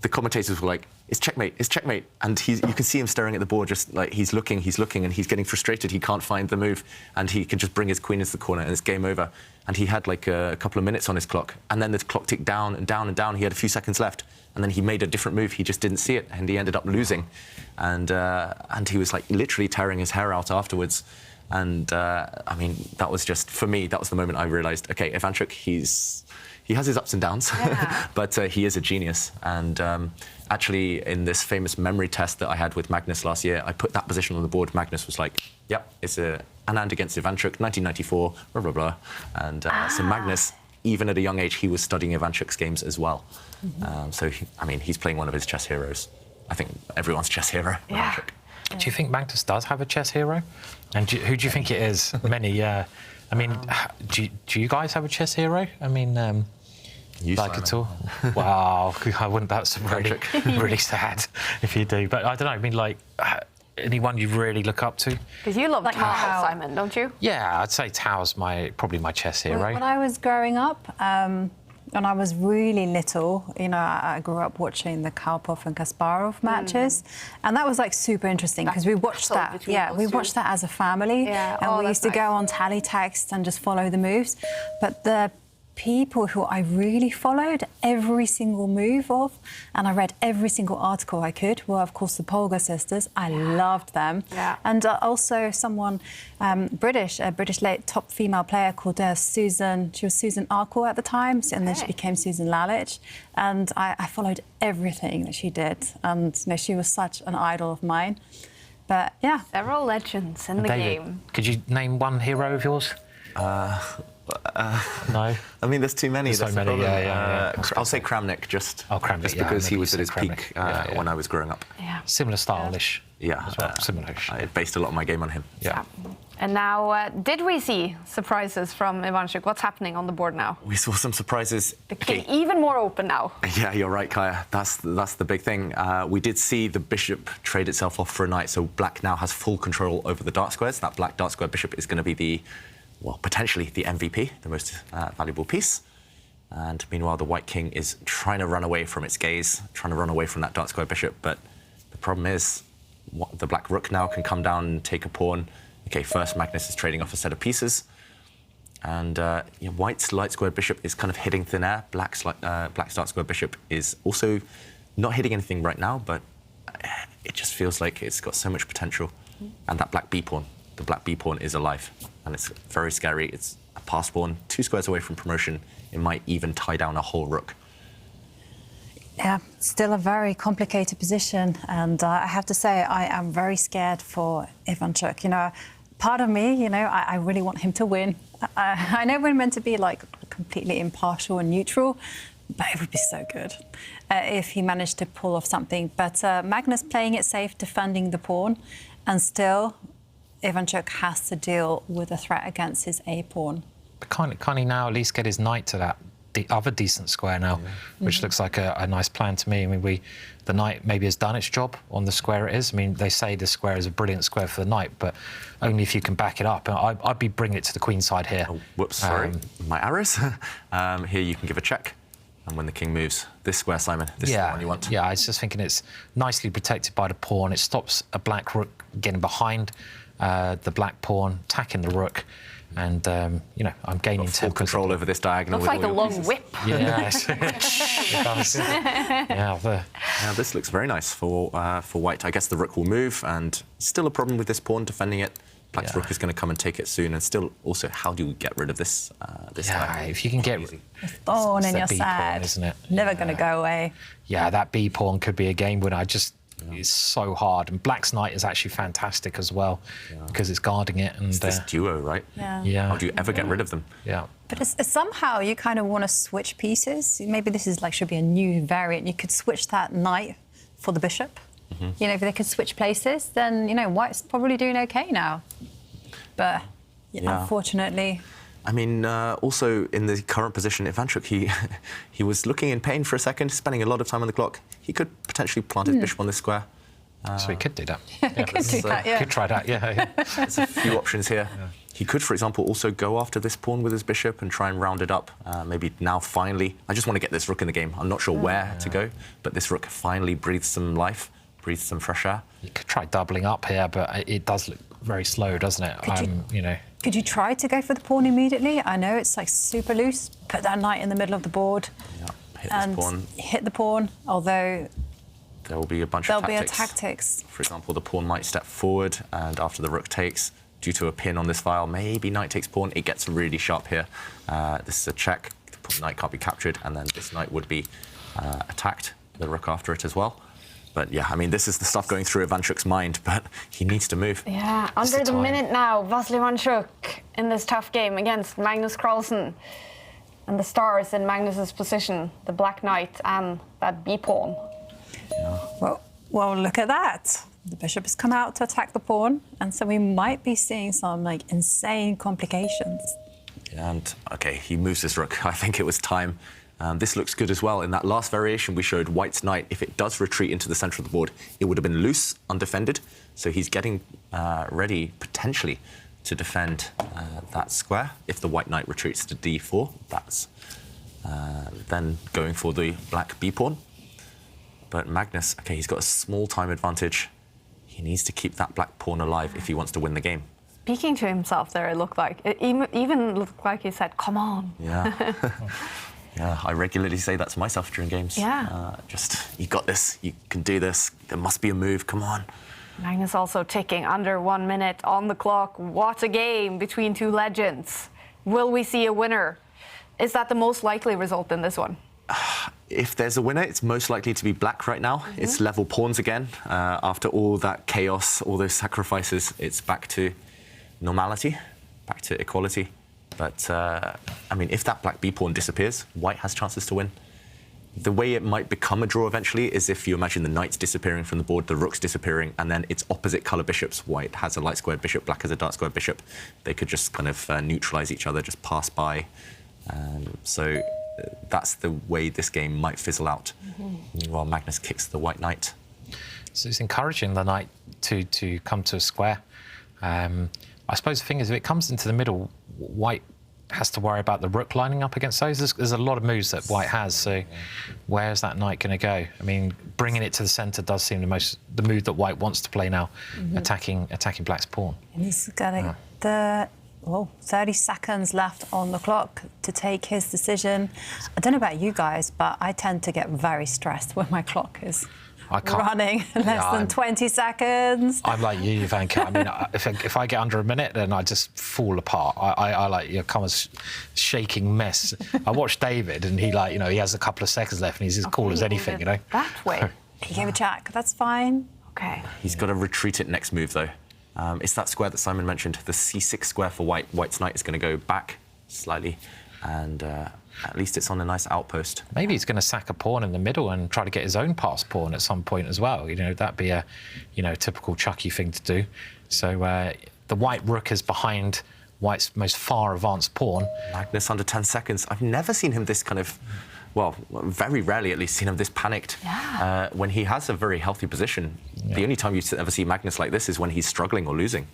the commentators were like, it's checkmate. And you can see him staring at the board, just like he's looking, and he's getting frustrated. He can't find the move, and he can just bring his queen into the corner, and it's game over. And he had like a couple of minutes on his clock, and then the clock ticked down and down and down. He had a few seconds left, and then he made a different move. He just didn't see it, and he ended up losing. And he was like literally tearing his hair out afterwards. And I mean, that was just, for me, that was the moment I realized, okay, Ivanchuk, he has his ups and downs, but he is a genius. And actually, in this famous memory test that I had with Magnus last year, I put that position on the board. Magnus was like, yep, it's Anand against Ivanchuk, 1994, blah, blah, blah. And so Magnus, even at a young age, he was studying Ivanchuk's games as well. So, I mean, he's playing one of his chess heroes. I think everyone's chess hero, Ivanchuk. Do you think Magnus does have a chess hero? And who do you think it is? Many, yeah. I mean, do you guys have a chess hero? I mean, like at all? Wow, I wouldn't. That's really, really sad if you do. But I don't know. I mean, like, anyone you really look up to? Because you love Tao, Simon, don't you? Yeah, I'd say Tao's probably my chess hero. When I was growing up, when I was really little, you know, I grew up watching the Karpov and Kasparov matches, and that was like super interesting because we watched that. Yeah, we watched that as a family, and we used to go on teletext and just follow the moves. But the people who I really followed every single move of, and I read every single article I could, were of course the Polgar sisters. I loved them. And also someone a British late top female player called Susan. She was Susan Arkle at the time, and then she became Susan Lalich. And I followed everything that she did, and you know, she was such an idol of mine. But yeah, several legends in the game. Could you name one hero of yours? No. I mean, there's too many. There's so many, yeah. I'll say Kramnik, just because he was at his peak when I was growing up. Similar style-ish. Yeah. As well. Similar-ish. I based a lot of my game on him. Yeah. And now, did we see surprises from Ivanchuk? What's happening on the board now? We saw some surprises. The king even more open now. Yeah, you're right, Kaya. That's the big thing. We did see the bishop trade itself off for a knight, so black now has full control over the dark squares. That black dark square bishop is going to be potentially the MVP, the most valuable piece. And meanwhile, the white king is trying to run away from its gaze, trying to run away from that dark square bishop. But the problem is, the black rook now can come down and take a pawn. Okay, first Magnus is trading off a set of pieces. And white's light square bishop is kind of hitting thin air. Black's dark square bishop is also not hitting anything right now, but it just feels like it's got so much potential. And that black b pawn. The black b pawn is alive, and it's very scary. It's a pass pawn, 2 squares away from promotion. It might even tie down a whole rook. Yeah, still a very complicated position, and I have to say I am very scared for Ivanchuk. You know, part of me, you know, I really want him to win. I know we're meant to be like completely impartial and neutral, but it would be so good if he managed to pull off something. But Magnus playing it safe, defending the pawn, and still Ivanchuk has to deal with a threat against his a-pawn. But can't he now at least get his knight to that other decent square now, which looks like a nice plan to me. I mean, the knight maybe has done its job on the square it is. I mean, they say the square is a brilliant square for the knight, but only if you can back it up. And I'd be bringing it to the queen side here. Oh, whoops, sorry. My arrows. Here you can give a check. And when the king moves, this square, Simon, this is the one you want. Yeah, I was just thinking it's nicely protected by the pawn. It stops a black rook getting behind the black pawn, attacking the rook. And, you know, I'm gaining full control over this diagonal. Looks like a long whip. Yeah, it does. Yeah, this looks very nice for white. I guess the rook will move, and still a problem with this pawn defending it. Black's rook is going to come and take it soon, and still also, how do you get rid of this? If you can get thorn in your B side, pawn, isn't it? Never going to go away. Yeah, that B pawn could be a game winner. is so hard. And Black's knight is actually fantastic as well because it's guarding it. And It's this duo, right? Yeah. How do you ever get rid of them? yeah. But it's somehow you kind of want to switch pieces. Maybe this is should be a new variant. You could switch that knight for the bishop. You know, if they could switch places, then, you know, White's probably doing OK now. But unfortunately... I mean, also in the current position, Ivanchuk, he was looking in pain for a second, spending a lot of time on the clock. He could potentially plant his bishop on this square. So he could do that. Could try that, yeah. There's a few options here. He could, for example, also go after this pawn with his bishop and try and round it up. Maybe now, finally, I just want to get this rook in the game. I'm not sure where to go, but this rook finally breathes some life, breathes some fresh air. You could try doubling up here, but it does look very slow, doesn't it? You know. Could you try to go for the pawn immediately? I know it's super loose. Put that knight in the middle of the board. Yeah, hit and this pawn. Hit the pawn, although... There will be a bunch of tactics. There'll be a tactics. For example, the pawn might step forward, and after the rook takes, due to a pin on this file, maybe knight takes pawn. It gets really sharp here. This is a check. The knight can't be captured, and then this knight would be attacked. The rook after it as well. But yeah, I mean, this is the stuff going through Ivanchuk's mind, but he needs to move. Yeah, under the minute now, Vasyl Ivanchuk in this tough game against Magnus Carlsen. And the stars in Magnus's position, the black knight and that b-pawn. Yeah. Well, look at that. The bishop has come out to attack the pawn, and so we might be seeing some insane complications. And okay, he moves his rook. I think it was time. This looks good as well. In that last variation, we showed White's knight. If it does retreat into the centre of the board, it would have been loose, undefended. So he's getting ready, potentially, to defend that square. If the White knight retreats to d4, that's then going for the black b-pawn. But Magnus, okay, he's got a small time advantage. He needs to keep that black pawn alive if he wants to win the game. Speaking to himself there, it looked like. It even looked like he said, come on. Yeah. Yeah, I regularly say that to myself during games. Yeah. Just, you got this, you can do this, there must be a move, come on. Magnus also ticking under 1 minute on the clock. What a game between two legends. Will we see a winner? Is that the most likely result in this one? If there's a winner, it's most likely to be black right now. It's level pawns again. After all that chaos, all those sacrifices, it's back to normality, back to equality. But, I mean, if that black b-pawn disappears, White has chances to win. The way it might become a draw eventually is if you imagine the knight's disappearing from the board, the rook's disappearing, and then it's opposite colour bishops. White has a light squared bishop, black has a dark squared bishop. They could just kind of neutralise each other, just pass by. So that's the way this game might fizzle out. Meanwhile, Magnus kicks the White knight. So it's encouraging the knight to come to a square. I suppose the thing is, if it comes into the middle, White has to worry about the rook lining up against those. There's a lot of moves that White has, so where's that knight going to go? I mean, bringing it to the centre does seem the move that White wants to play now, attacking Black's pawn. And he's got 30 seconds left on the clock to take his decision. I don't know about you guys, but I tend to get very stressed when my clock is running less than 20 seconds. I'm like you, Ivanka. I mean, if I get under a minute, then I just fall apart. I like, come a shaking mess. I watched David, and he he has a couple of seconds left, and he's as cool as anything, you know. That way. He gave a check. That's fine. Okay. He's got to retreat it next move, though. It's that square that Simon mentioned, the c6 square for White. White's knight is going to go back slightly, and at least it's on a nice outpost. Maybe he's going to sack a pawn in the middle and try to get his own pass pawn at some point as well. You know, that'd be a, typical Chucky thing to do. So the White rook is behind White's most far advanced pawn. Magnus under 10 seconds. I've never seen him this kind of, well, very rarely at least seen him this panicked. Yeah. When he has a very healthy position. Yeah. The only time you ever see Magnus like this is when he's struggling or losing.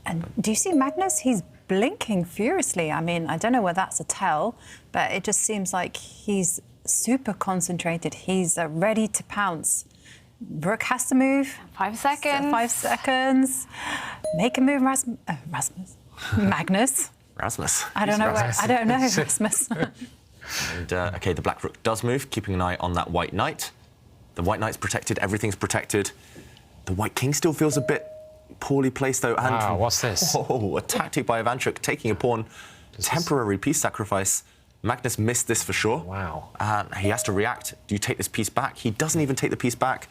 And do you see Magnus? He's blinking furiously. I mean, I don't know whether that's a tell, but it just seems like he's super concentrated. He's ready to pounce. Rook has to move. 5 seconds. 5 seconds. Make a move, Magnus. Rasmus. I don't know. Rasmus. And, OK, the black rook does move, keeping an eye on that white knight. The white knight's protected. Everything's protected. The white king still feels a bit poorly placed, though. And wow, what's this? Oh, a tactic by Ivanchuk, taking a pawn. Temporary piece sacrifice. Magnus missed this for sure. Wow. He has to react. Do you take this piece back? He doesn't even take the piece back.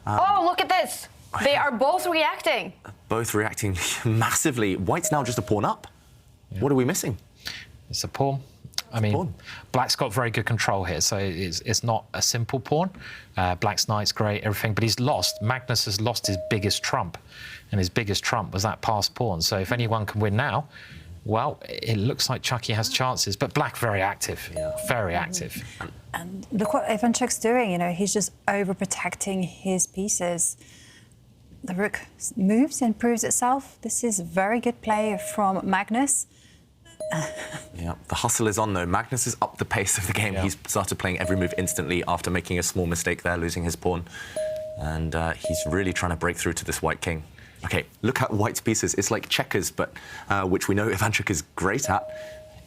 Oh, look at this. They are both reacting. Both reacting massively. White's now just a pawn up. Yeah. What are we missing? It's a pawn. I mean, Black's got very good control here, so it's not a simple pawn. Black's knight's great, everything, but he's lost. Magnus has lost his biggest trump, and his biggest trump was that passed pawn. So if anyone can win now, well, it looks like Chucky has chances, but Black very active, very active. And look what Ivanchuk's doing, you know, he's just overprotecting his pieces. The rook moves and proves itself. This is very good play from Magnus. Yeah, the hustle is on though. Magnus is up the pace of the game. Yeah. He's started playing every move instantly after making a small mistake there, losing his pawn. And he's really trying to break through to this white king. OK, look at White's pieces. It's like checkers, but which we know Ivanchuk is great at.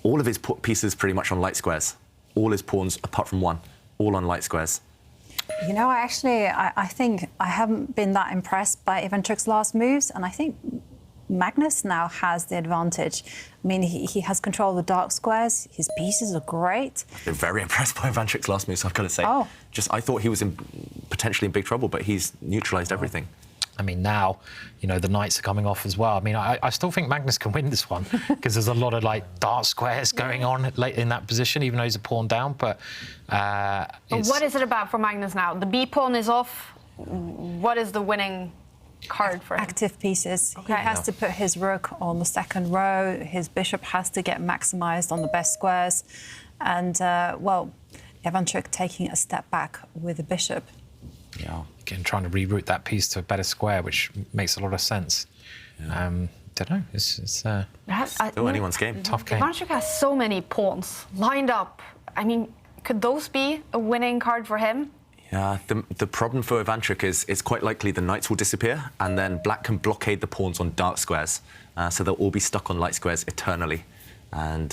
All of his pieces pretty much on light squares. All his pawns, apart from one, all on light squares. You know, I think I haven't been that impressed by Ivanchuk's last moves, and I think Magnus now has the advantage. I mean, he has control of the dark squares. His pieces are great. They're very impressed by Ivanchuk's last moves, I've got to say. Oh. I thought he was potentially in big trouble, but he's neutralised everything. I mean, now, you know, the knights are coming off as well. I mean, I still think Magnus can win this one because there's a lot of, like, dark squares going on late in that position, even though he's a pawn down. But what is it about for Magnus now? The B pawn is off. What is the winning card for him? Active pieces. Okay. He has to put his rook on the second row. His bishop has to get maximised on the best squares. And, well, Ivanchuk taking a step back with the bishop. Yeah. Again, trying to reroute that piece to a better square, which makes a lot of sense. Yeah. Don't know. It's still anyone's game. Tough game. Ivanchuk has so many pawns lined up. I mean, could those be a winning card for him? Yeah, the problem for Ivanchuk is it's quite likely the knights will disappear, and then Black can blockade the pawns on dark squares, so they'll all be stuck on light squares eternally. And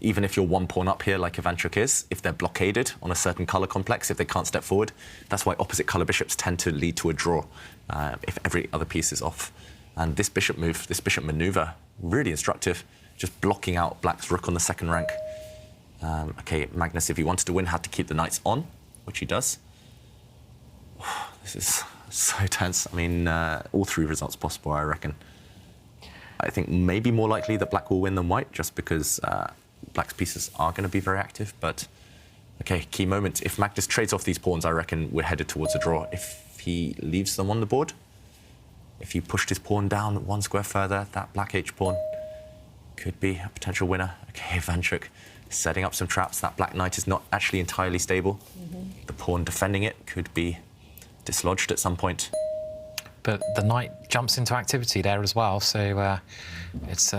even if you're one pawn up here, like Ivanchuk is, if they're blockaded on a certain colour complex, if they can't step forward, that's why opposite colour bishops tend to lead to a draw if every other piece is off. And this bishop move, this bishop manoeuvre, really instructive, just blocking out Black's rook on the second rank. OK, Magnus, if he wanted to win, had to keep the knights on, which he does. This is so tense. I mean, all three results possible, I reckon. I think maybe more likely that Black will win than White, just because Black's pieces are going to be very active. But, OK, key moment. If Magnus trades off these pawns, I reckon we're headed towards a draw. If he leaves them on the board, if he pushed his pawn down one square further, that Black H pawn could be a potential winner. OK, Ivanchuk setting up some traps. That Black Knight is not actually entirely stable. The pawn defending it could be dislodged at some point. But the knight jumps into activity there as well, so it's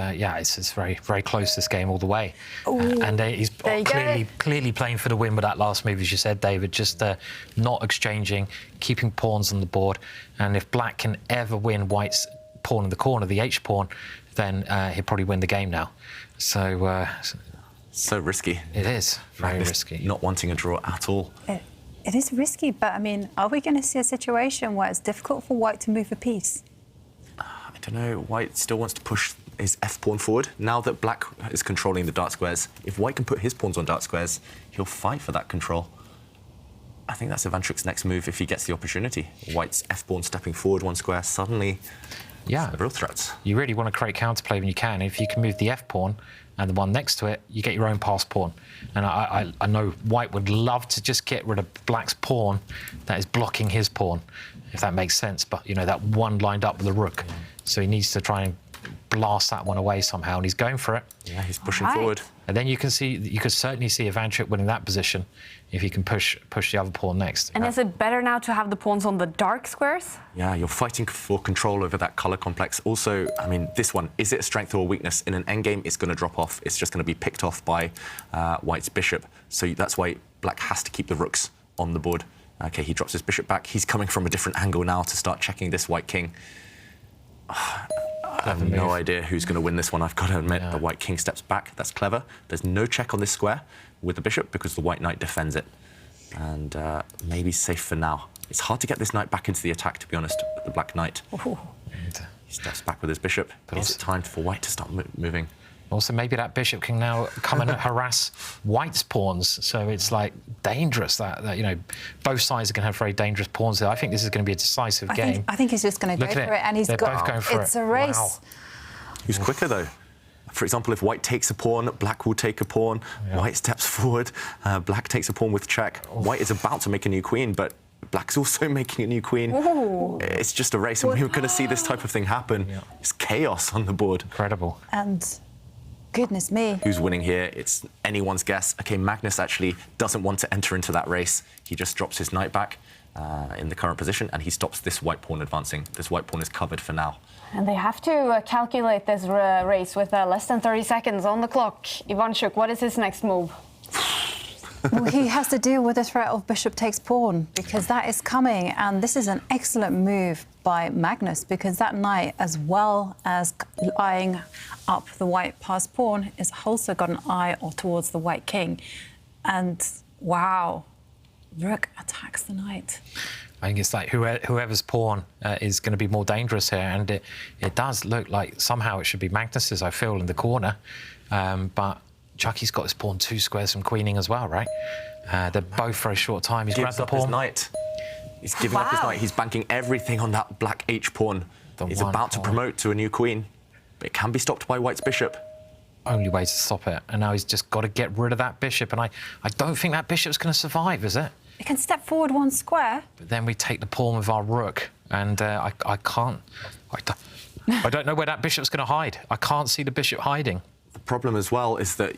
very, very close, this game all the way. And he's clearly playing for the win with that last move, as you said, David, just not exchanging, keeping pawns on the board. And if Black can ever win White's pawn in the corner, the H pawn, then he'll probably win the game now. So... so risky. It is very risky. Not wanting a draw at all. It is risky, but, I mean, are we going to see a situation where it's difficult for White to move a piece? I don't know. White still wants to push his F-pawn forward. Now that Black is controlling the dark squares, if White can put his pawns on dark squares, he'll fight for that control. I think that's Ivanchuk's next move if he gets the opportunity. White's F-pawn stepping forward one square, suddenly real threats. You really want to create counterplay when you can. If you can move the F-pawn and the one next to it, you get your own passed pawn. And I know White would love to just get rid of Black's pawn that is blocking his pawn, if that makes sense. But, you know, that one lined up with the rook. So he needs to try and blast that one away somehow, and he's going for it. Yeah, he's pushing forward. And then you could certainly see Ivanchuk winning that position if he can push the other pawn next. And is it better now to have the pawns on the dark squares? Yeah, you're fighting for control over that colour complex. Also, I mean, this one, is it a strength or a weakness? In an endgame, it's going to drop off. It's just going to be picked off by White's bishop. So that's why Black has to keep the rooks on the board. OK, he drops his bishop back. He's coming from a different angle now to start checking this White king. I have no idea who's going to win this one, I've got to admit. The White king steps back. That's clever. There's no check on this square with the bishop because the White knight defends it. And maybe safe for now. It's hard to get this knight back into the attack, to be honest, with the Black knight. He steps back with his bishop. But is it time for White to start moving? Also, maybe that bishop can now come and harass white's pawns. So it's like dangerous that you know, both sides are going to have very dangerous pawns there. I think this is going to be a decisive game. I think he's just going to go for it, and he's They're got. both going for it's it. a race. Wow. Who's quicker, though? For example, if white takes a pawn, black will take a pawn. Yeah. White steps forward, black takes a pawn with check. White is about to make a new queen, but black's also making a new queen. Ooh. It's just a race, and we're going to see this type of thing happen. Yeah. It's chaos on the board. Incredible. And goodness me. Who's winning here? It's anyone's guess. OK, Magnus actually doesn't want to enter into that race. He just drops his knight back in the current position, and he stops this white pawn advancing. This white pawn is covered for now. And they have to calculate this race with less than 30 seconds on the clock. Ivanchuk, what is his next move? Well, he has to deal with the threat of bishop takes pawn, because that is coming, and this is an excellent move by Magnus, because that knight, as well as eyeing up the white passed pawn, is also got an eye towards the white king. And wow, rook attacks the knight. I think it's like whoever's pawn is going to be more dangerous here, and it does look like somehow it should be Magnus's, I feel, in the corner. But Chucky's got his pawn 2 squares from queening as well, right? They're both very short time. He's grabbed the pawn. His knight. He's giving up his knight. He's banking everything on that black H pawn. He's about to promote to a new queen, but it can be stopped by white's bishop. Only way to stop it, and now he's just got to get rid of that bishop, and I don't think that bishop's going to survive, is it? It can step forward 1 square. But then we take the pawn with our rook, and I don't know where that bishop's going to hide. I can't see the bishop hiding. The problem as well is that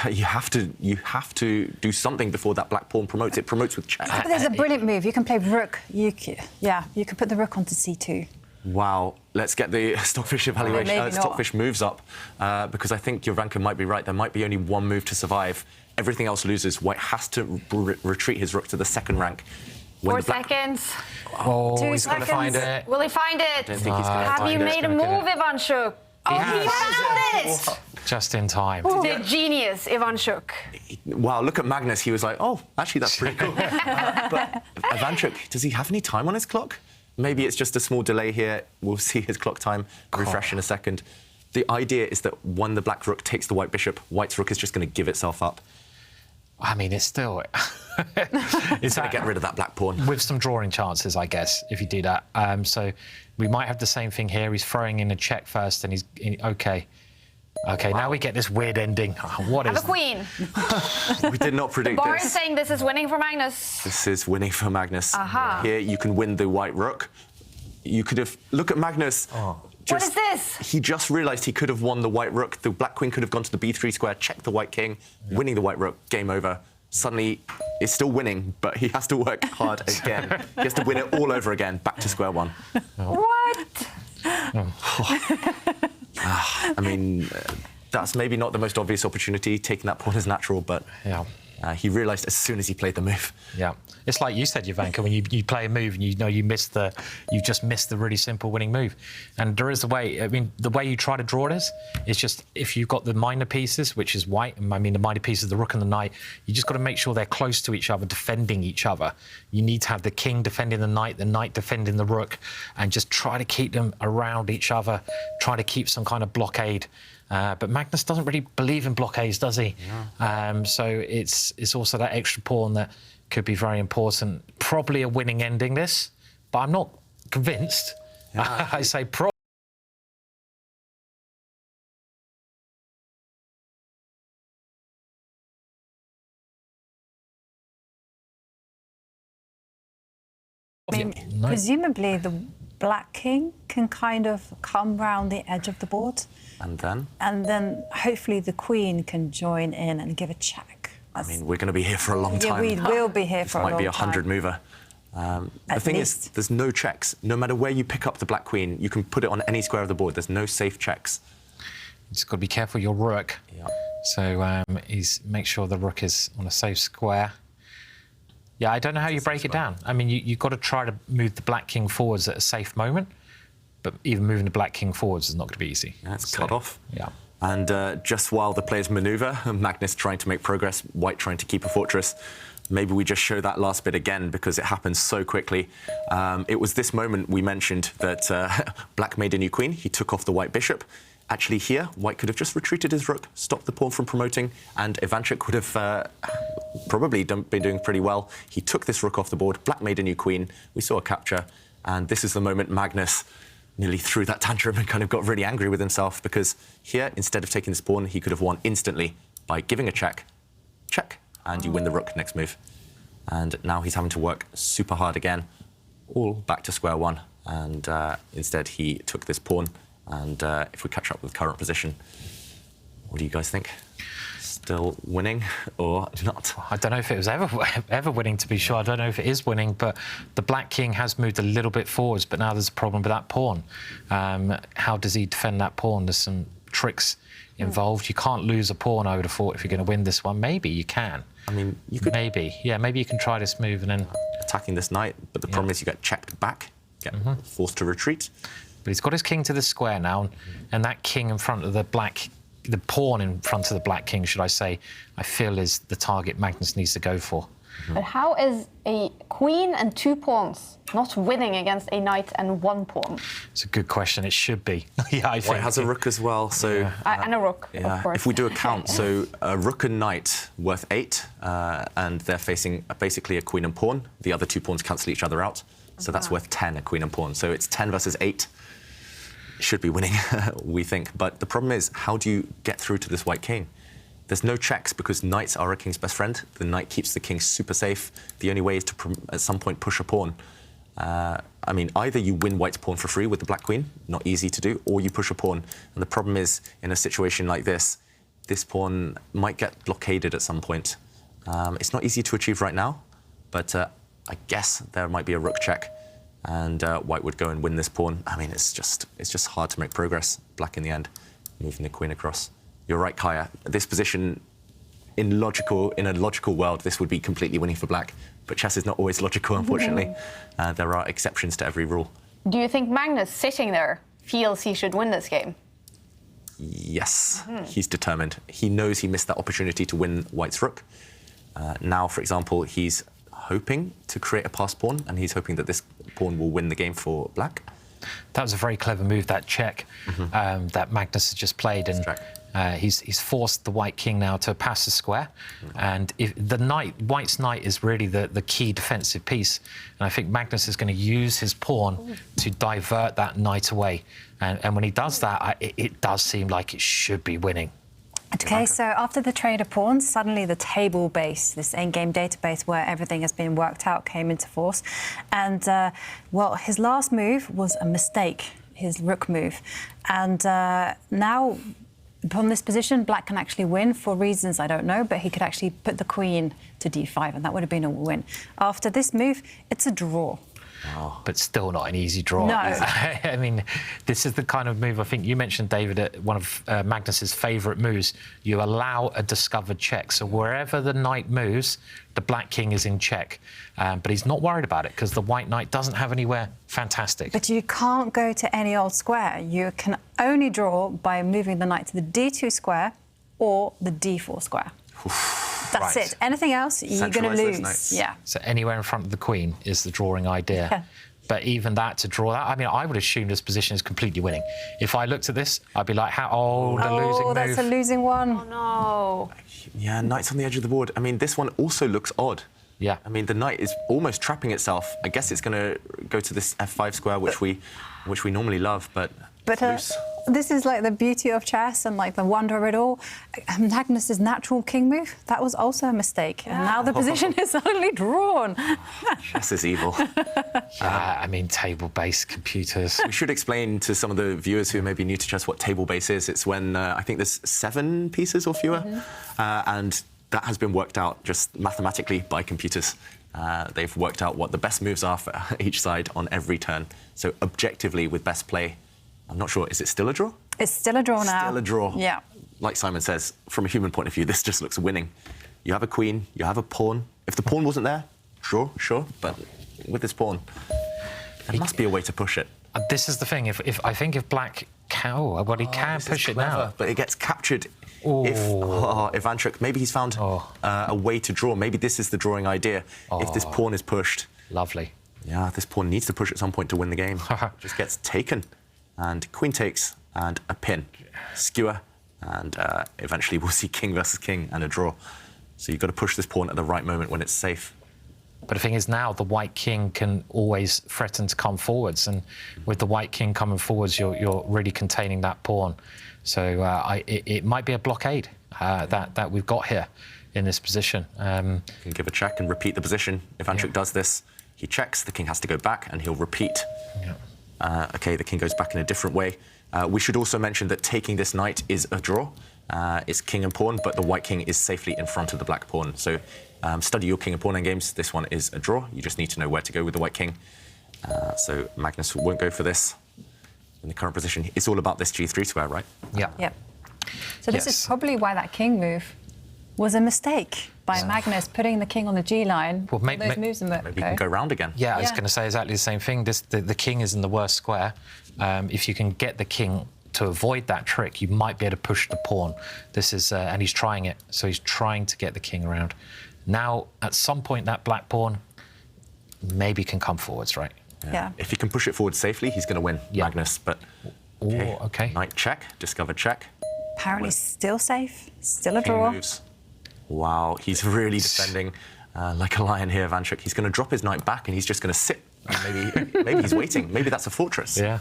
you have to do something before that black pawn promotes. It promotes with check. But there's a brilliant move. You can play rook. You can put the rook onto c2. Wow, let's get the Stockfish evaluation. Maybe not. Stockfish moves up because I think Jovanka might be right. There might be only one move to survive. Everything else loses. White has to retreat his rook to the 2nd rank. 4 seconds. Oh, 2 he's got to find it. Will he find it? I don't think he's going to Have find you it. made a move, Ivanchuk? Oh, he found it! Just in time. The genius, Ivanchuk. Wow, look at Magnus. He was like, oh, actually, that's pretty cool. But Ivanchuk, does he have any time on his clock? Maybe it's just a small delay here. We'll see his clock time refresh in a second. The idea is that when the black rook takes the white bishop, white's rook is just going to give itself up. I mean, it's still... It's going to get rid of that black pawn. With some drawing chances, I guess, if you do that. So we might have the same thing here. He's throwing in a check first, and he's... OK. OK, now we get this weird ending. What is... Have a queen. We did not predict Bar is this. saying this is winning for Magnus. This is winning for Magnus. Aha. Here, you can win the white rook. You could have... Look at Magnus. What is this? He just realised he could have won the white rook. The black queen could have gone to the b3 square, checked the white king, winning the white rook, game over. Suddenly, it's still winning, but he has to work hard again. He has to win it all over again, back to square one. What? I mean, that's maybe not the most obvious opportunity. Taking that pawn is natural, but Yeah. He realised as soon as he played the move. Yeah. It's like you said, Jovanka, when you play a move and you know you just missed the really simple winning move. And there is a way, I mean, the way you try to draw this is just if you've got the minor pieces, which is white, and I mean the minor pieces, the rook and the knight, you just got to make sure they're close to each other, defending each other. You need to have the king defending the knight defending the rook, and just try to keep them around each other, try to keep some kind of blockade. But Magnus doesn't really believe in blockades, does he? Yeah. So it's also that extra pawn that could be very important. Probably a winning ending, this, but I'm not convinced. Yeah. I say probably. I mean, presumably the black king can kind of come round the edge of the board. And then? And then hopefully the queen can join in and give a check. I mean, we're going to be here for a long time. Yeah, we will be here for a long time. This might be a 100-mover. The thing is, there's no checks. No matter where you pick up the black queen, you can put it on any square of the board. There's no safe checks. You just got to be careful your rook. Yeah. So make sure the rook is on a safe square. Yeah, I don't know how you break it down. I mean, you've got to try to move the black king forwards at a safe moment, but even moving the black king forwards is not going to be easy. Yeah, it's cut off. Yeah. And just while the players manoeuvre, Magnus trying to make progress, white trying to keep a fortress, maybe we just show that last bit again because it happens so quickly. It was this moment we mentioned that black made a new queen. He took off the white bishop. Actually, here, white could have just retreated his rook, stopped the pawn from promoting, and Ivanchuk would have probably been doing pretty well. He took this rook off the board, black made a new queen, we saw a capture, and this is the moment Magnus nearly threw that tantrum and kind of got really angry with himself, because here, instead of taking this pawn, he could have won instantly by giving a check, and you win the rook next move. And now he's having to work super hard again, all back to square one, and instead he took this pawn. And if we catch up with current position, what do you guys think? Still winning or not? I don't know if it was ever winning, to be sure. I don't know if it is winning, but the black king has moved a little bit forwards, but now there's a problem with that pawn. How does he defend that pawn? There's some tricks involved. You can't lose a pawn, I would have thought, if you're going to win this one. Maybe you can. I mean, you could... Maybe, yeah, maybe you can try this move and then... Attacking this knight, but the problem is you get checked back, get forced to retreat. But he's got his king to the square now, and that king in front of the pawn in front of the black king, should I say, I feel is the target Magnus needs to go for. But how is a queen and 2 pawns not winning against a knight and 1 pawn? It's a good question. It should be. Yeah, I think. White has a rook as well, so... And a rook, of course. If we do a count, so a rook and knight worth 8, and they're facing basically a queen and pawn. The other 2 pawns cancel each other out, so that's worth 10, a queen and pawn. So it's 10 versus 8. Should be winning, we think. But the problem is, how do you get through to this white king? There's no checks because knights are a king's best friend. The knight keeps the king super safe. The only way is to, at some point, push a pawn. I mean, either you win white's pawn for free with the black queen, not easy to do, or you push a pawn. And the problem is, in a situation like this pawn might get blockaded at some point. It's not easy to achieve right now, but I guess there might be a rook check. And white would go and win this pawn. I mean, it's just hard to make progress. Black in the end, moving the queen across. You're right, Kaya. This position, in a logical world, this would be completely winning for black. But chess is not always logical, unfortunately. There are exceptions to every rule. Do you think Magnus, sitting there, feels he should win this game? Yes, he's determined. He knows he missed that opportunity to win white's rook. Now, for example, he's hoping to create a passed pawn, and he's hoping that this pawn will win the game for black. That was a very clever move, that check that Magnus has just played, and he's forced the white king now to pass the square. And if the white's knight is really the key defensive piece, and I think Magnus is going to use his pawn to divert that knight away. And when he does that, it does seem like it should be winning. OK, so after the trade of pawns, suddenly the table base, this endgame database where everything has been worked out, came into force. And, well, his last move was a mistake, his rook move. And now, upon this position, black can actually win for reasons I don't know, but he could actually put the queen to d5, and that would have been a win. After this move, it's a draw. Oh. But still not an easy draw. No. I mean, this is the kind of move, I think you mentioned, David, one of Magnus's favourite moves. You allow a discovered check. So wherever the knight moves, the black king is in check. But he's not worried about it because the white knight doesn't have anywhere fantastic. But you can't go to any old square. You can only draw by moving the knight to the d2 square or the d4 square. That's it. Anything else, you're going to lose. Yeah. So anywhere in front of the queen is the drawing idea. Yeah. But even that, to draw that, I mean, I would assume this position is completely winning. If I looked at this, I'd be like, the losing move. That's a losing one. Oh, no. Yeah, knight's on the edge of the board. I mean, this one also looks odd. Yeah. I mean, the knight is almost trapping itself. I guess it's going to go to this f5 square, which we normally love, but loose. This is like the beauty of chess and like the wonder of it all. Magnus's natural king move, that was also a mistake. And now the position is suddenly drawn. Chess is evil. Yeah, I mean, table-based computers. We should explain to some of the viewers who may be new to chess what table base is. It's when I think there's 7 pieces or fewer, and that has been worked out just mathematically by computers. They've worked out what the best moves are for each side on every turn. So objectively, with best play, I'm not sure, is it still a draw? It's still a draw now. Still a draw. Yeah. Like Simon says, from a human point of view, this just looks winning. You have a queen, you have a pawn. If the pawn wasn't there, draw, sure, but with this pawn, there must be a way to push it. This is the thing. I think if black can, he can push it now. But it gets captured. Oh. If Ivanchuk, maybe he's found a way to draw. Maybe this is the drawing idea. If this pawn is pushed. Lovely. Yeah, this pawn needs to push at some point to win the game. Just gets taken. And queen takes, and a pin. Skewer, and eventually we'll see king versus king and a draw. So you've got to push this pawn at the right moment when it's safe. But the thing is now the white king can always threaten to come forwards, and with the white king coming forwards, you're really containing that pawn. So it might be a blockade that we've got here in this position. You can give a check and repeat the position. If Ivanchuk does this, he checks, the king has to go back, and he'll repeat. OK, the king goes back in a different way. We should also mention that taking this knight is a draw. It's king and pawn, but the white king is safely in front of the black pawn. So study your king and pawn endgames. This one is a draw. You just need to know where to go with the white king. So Magnus won't go for this in the current position. It's all about this g3 square, right? Yeah. Yep. So this is probably why that king move was a mistake by Magnus, putting the king on the G line. Well, those moves maybe he can go round again. Yeah, I was going to say exactly the same thing. The king is in the worst square. If you can get the king to avoid that trick, you might be able to push the pawn. This is, and he's trying it. So he's trying to get the king around. Now, at some point, that black pawn maybe can come forwards, right? Yeah. If he can push it forward safely, he's going to win, Magnus. But OK. knight check, discover check. Apparently still safe, still a King draw. moves. Wow, he's really defending like a lion here, Ivanchuk. He's going to drop his knight back, and he's just going to sit. Maybe he's waiting. Maybe that's a fortress. Yeah.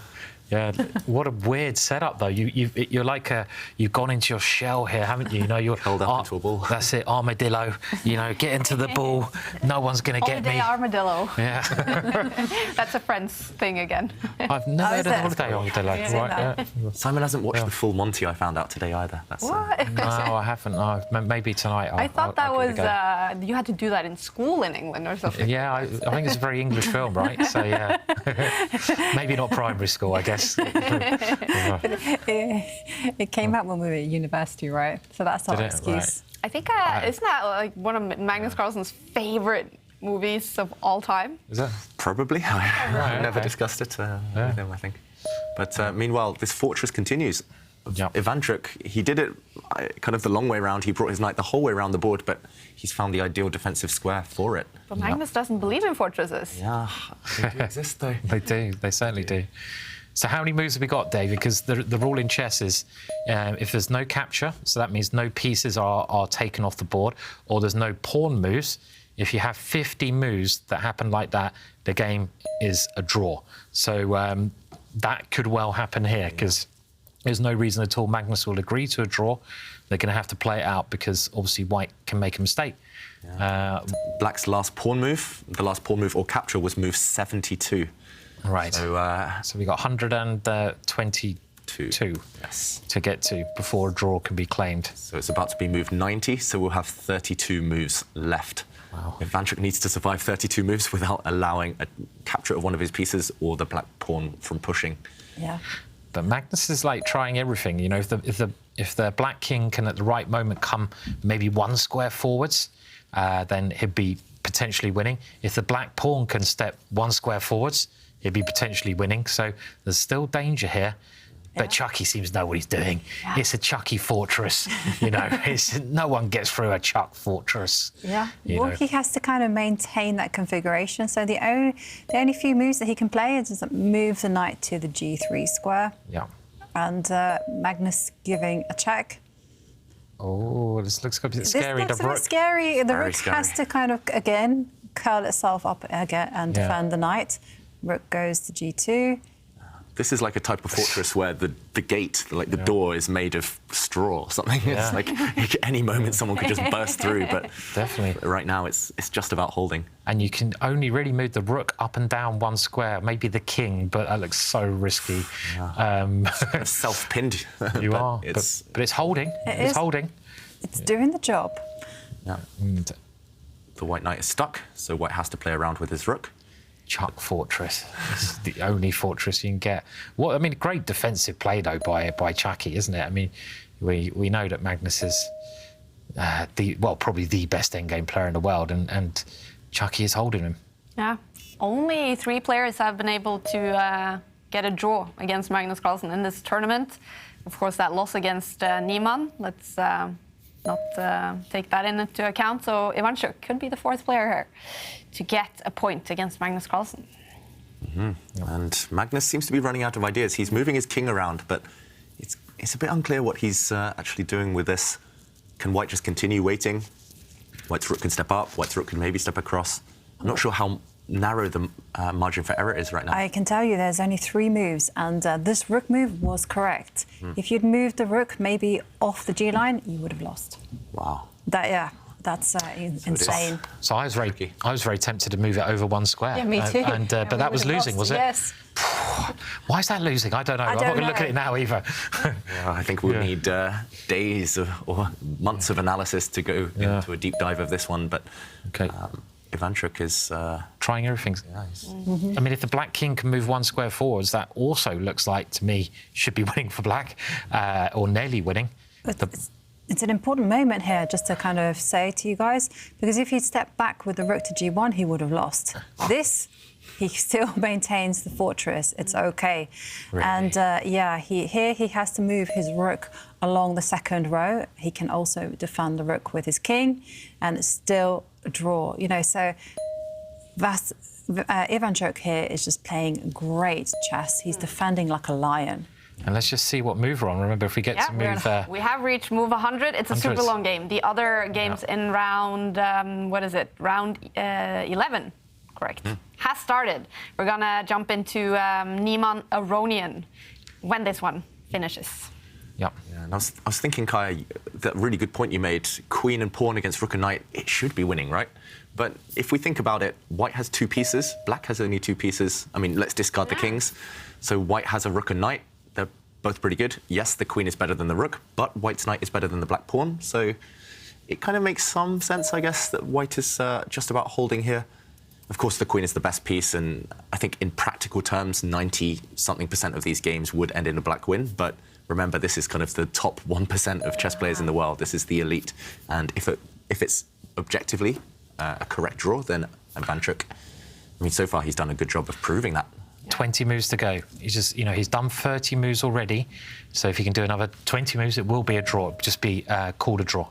Yeah, what a weird setup, though. You're like you've gone into your shell here, haven't you? You know, you're held up into a ball. That's it, armadillo. You know, get into the ball. No one's going to get me. Armadillo. Yeah. That's a Friends thing again. I've never heard of holiday armadillo. Yeah. Right, yeah. Simon hasn't watched the full Monty, I found out today either. That's, What? No, I haven't. No, maybe tonight. I thought that I'll give was it a go. you had to do that in school in England or something. Yeah, I think it's a very English film, right? So yeah, maybe not primary school, I guess. It came out when we were at university, right? So that's our Did it? excuse. Right. I think isn't that like one of Magnus Carlsen's favorite movies of all time? Is that? probably. I've never okay. discussed it with him, I think. But meanwhile, this fortress continues. Yeah. Ivanchuk, he did it kind of the long way around. He brought his knight the whole way around the board, but he's found the ideal defensive square for it. But Magnus doesn't believe in fortresses. Yeah, they do exist, though. They do. They certainly do. So how many moves have we got, David? Because the rule in chess is if there's no capture, so that means no pieces are taken off the board, or there's no pawn moves. If you have 50 moves that happen like that, the game is a draw. So that could well happen here, because there's no reason at all Magnus will agree to a draw. They're going to have to play it out, because obviously white can make a mistake. Yeah. Black's last pawn move, the last pawn move or capture, was move 72. Right. So we got 122 yes. to get to before a draw can be claimed. So it's about to be move 90, so we'll have 32 moves left. Wow. Ivanchuk needs to survive 32 moves without allowing a capture of one of his pieces or the black pawn from pushing. Yeah. But Magnus is like trying everything. You know, if the black king can at the right moment come maybe one square forwards, then he'd be potentially winning. If the black pawn can step one square forwards, he'd be potentially winning. So there's still danger here. But Chucky seems to know what he's doing. Yeah. It's a Chucky fortress, you know. No one gets through a Chuck fortress. Yeah. Well, he has to kind of maintain that configuration. So the only few moves that he can play is move the knight to the G3 square. Yeah. And Magnus giving a check. Oh, this looks a bit scary. This looks a bit scary. The rook scary. has to kind of, again, curl itself up again and defend the knight. Rook goes to G2. This is like a type of fortress where the gate, like the door, is made of straw or something. Yeah. It's like at any moment someone could just burst through, but definitely right now it's just about holding. And you can only really move the rook up and down one square, maybe the king, but that looks so risky. Yeah. Self-pinned. You but are, it's... but it's holding. It's holding. It's doing the job. Yeah. The white knight is stuck, so white has to play around with his rook. Chuck fortress. It's the only fortress you can get. Well, I mean, great defensive play though by Chucky, isn't it? I mean, we know that Magnus is probably the best endgame player in the world, and Chucky is holding him. Yeah. Only 3 players have been able to get a draw against Magnus Carlsen in this tournament. Of course, that loss against Niemann. Let's not take that into account. So Ivanchuk could be the 4th player here to get a point against Magnus Carlsen. And Magnus seems to be running out of ideas. He's moving his king around, but it's a bit unclear what he's actually doing with this. Can White just continue waiting? White's rook can step up. White's rook can maybe step across. I'm not sure how narrow the margin for error is right now. I can tell you there's only 3 moves, and this rook move was correct. If you'd moved the rook maybe off the G line, you would have lost. Wow. That's insane. So I was very tempted to move it over 1 square. Yeah, me too. But that was losing, was it? Yes. Why is that losing? I don't know. I'm not going to look at it now either. Well, I think we'll need days or months of analysis to go into a deep dive of this one. But Ivanchuk is trying everything. Yeah, I mean, if the black king can move 1 square forwards, that also looks like to me should be winning for black, or nearly winning. It's an important moment here, just to kind of say to you guys, because if he'd stepped back with the rook to G1, he would have lost. This, he still maintains the fortress. It's okay. Really? And he has to move his rook along the 2nd row. He can also defend the rook with his king, and it's still a draw. You know, so Ivanchuk here is just playing great chess. He's defending like a lion. And let's just see what move we're on. Remember, if we get to move... we have reached move 100. It's a super long game. The other games in round, round 11, correct, has started. We're going to jump into Niemann Aronian when this one finishes. Yeah, and I was thinking, Kai, that really good point you made. Queen and pawn against rook and knight, it should be winning, right? But if we think about it, White has 2 pieces, Black has only 2 pieces. I mean, let's discard the kings. So White has a rook and knight. They're both pretty good. Yes, the queen is better than the rook, but White's knight is better than the black pawn. So it kind of makes some sense, I guess, that White is just about holding here. Of course, the queen is the best piece, and I think in practical terms, 90-something% of these games would end in a black win. But remember, this is kind of the top 1% of chess players in the world. This is the elite. And if it's objectively a correct draw, then Ivanchuk, I mean, so far he's done a good job of proving that. 20 moves to go. He's just, he's done 30 moves already. So if he can do another 20 moves, it will be a draw. It'll just be called a draw.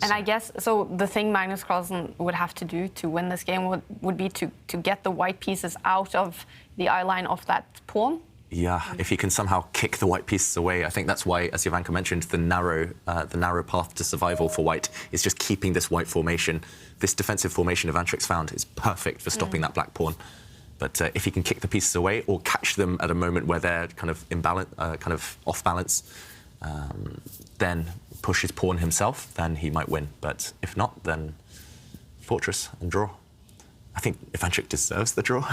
And I guess, so the thing Magnus Carlsen would have to do to win this game would be to get the white pieces out of the eye line of that pawn. Yeah, if he can somehow kick the white pieces away. I think that's why, as Jovanka mentioned, the narrow path to survival for White is just keeping this white formation. This defensive formation Ivanchuk's found is perfect for stopping that black pawn. But if he can kick the pieces away or catch them at a moment where they're kind of off balance, then push his pawn himself, then he might win. But if not, then fortress and draw. I think Ivanchuk deserves the draw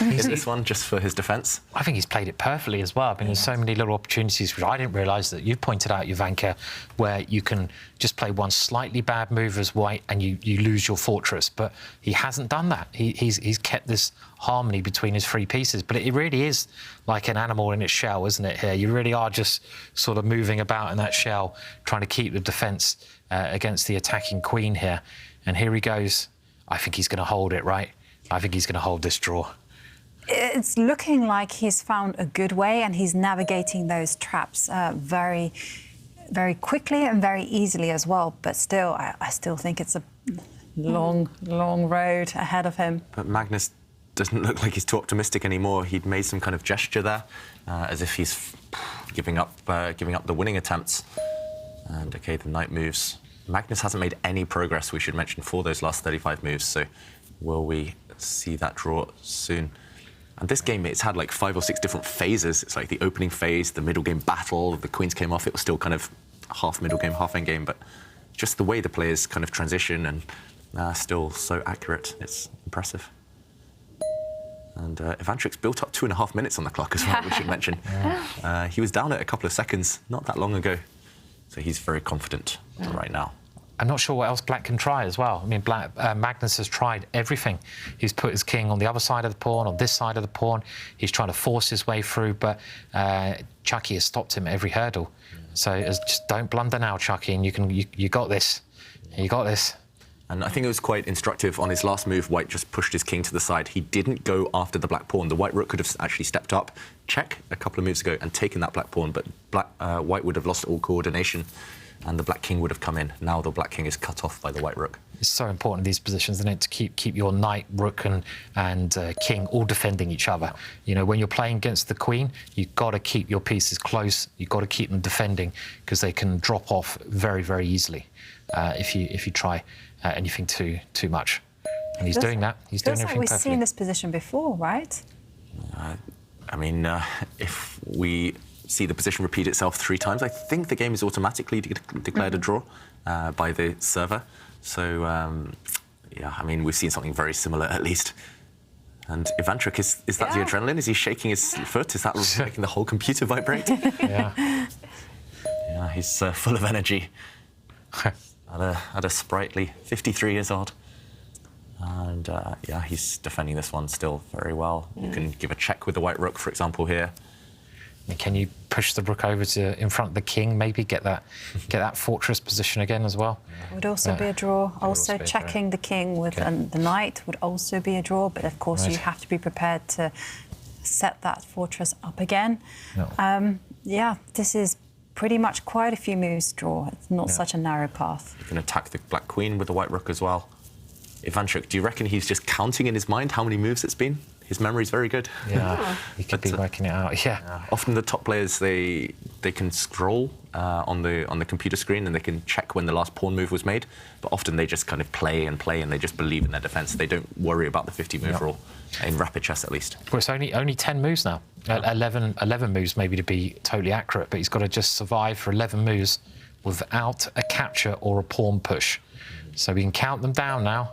in this one, just for his defence. I think he's played it perfectly as well. I mean, there's so many little opportunities, which I didn't realise that you pointed out, Jovanka, where you can just play one slightly bad move as White and you lose your fortress. But he hasn't done that. He's kept this harmony between his 3 pieces. But it really is like an animal in its shell, isn't it, here? You really are just sort of moving about in that shell, trying to keep the defence against the attacking queen here. And here he goes. I think he's going to hold it, right? I think he's going to hold this draw. It's looking like he's found a good way, and he's navigating those traps very, very quickly and very easily as well. But still, I still think it's a long, long road ahead of him. But Magnus doesn't look like he's too optimistic anymore. He'd made some kind of gesture there, as if he's giving up the winning attempts. And OK, the knight moves. Magnus hasn't made any progress, we should mention, for those last 35 moves, so will we see that draw soon? And this game, it's had like 5 or 6 different phases. It's like the opening phase, the middle game battle, the queens came off, it was still kind of half middle game, half end game, but just the way the players kind of transition and still so accurate, it's impressive. And Ivanchuk's built up 2.5 minutes on the clock as well, we should mention. He was down at a couple of seconds not that long ago. So he's very confident right now. I'm not sure what else Black can try as well. I mean, Magnus has tried everything. He's put his king on the other side of the pawn, on this side of the pawn. He's trying to force his way through, but Chucky has stopped him at every hurdle. So just don't blunder now, Chucky, and you got this. You got this. And I think it was quite instructive on his last move. White just pushed his king to the side. He didn't go after the black pawn. The white rook could have actually stepped up, check a couple of moves ago, and taken that black pawn. But White would have lost all coordination and the black king would have come in. Now the black king is cut off by the white rook. It's so important in these positions, isn't it, to keep your knight, rook, and king all defending each other. You know, when you're playing against the queen, you've got to keep your pieces close. You've got to keep them defending because they can drop off very, very easily if you try anything too much. And he's doing that. He's doing everything we've perfectly. seen this position before, right? I mean, if we see the position repeat itself 3 times, I think the game is automatically declared a draw by the server. So, yeah, I mean, we've seen something very similar at least. And Ivanchuk, is that the adrenaline? Is he shaking his foot? Is that making the whole computer vibrate? Yeah. Yeah, he's full of energy. at a sprightly 53 years old. And yeah, he's defending this one still very well. You can give a check with the white rook, for example, here. And can you push the rook over to in front of the king? Maybe get that fortress position again as well. Would also be a draw. Also, be a draw. checking the king with the knight would also be a draw. But of course, you have to be prepared to set that fortress up again. No. Yeah, this is pretty much quite a few moves draw. It's not such a narrow path. You can attack the black queen with the white rook as well. Ivanchuk, do you reckon he's just counting in his mind how many moves it's been? His memory's very good. Yeah, he could be working it out. Yeah. Often the top players, they can scroll on the computer screen and they can check when the last pawn move was made. But often they just kind of play and they just believe in their defence. They don't worry about the 50 move rule in rapid chess, at least. Well, it's only 10 moves now. 11 moves maybe to be totally accurate, but he's got to just survive for 11 moves without a capture or a pawn push. So we can count them down now.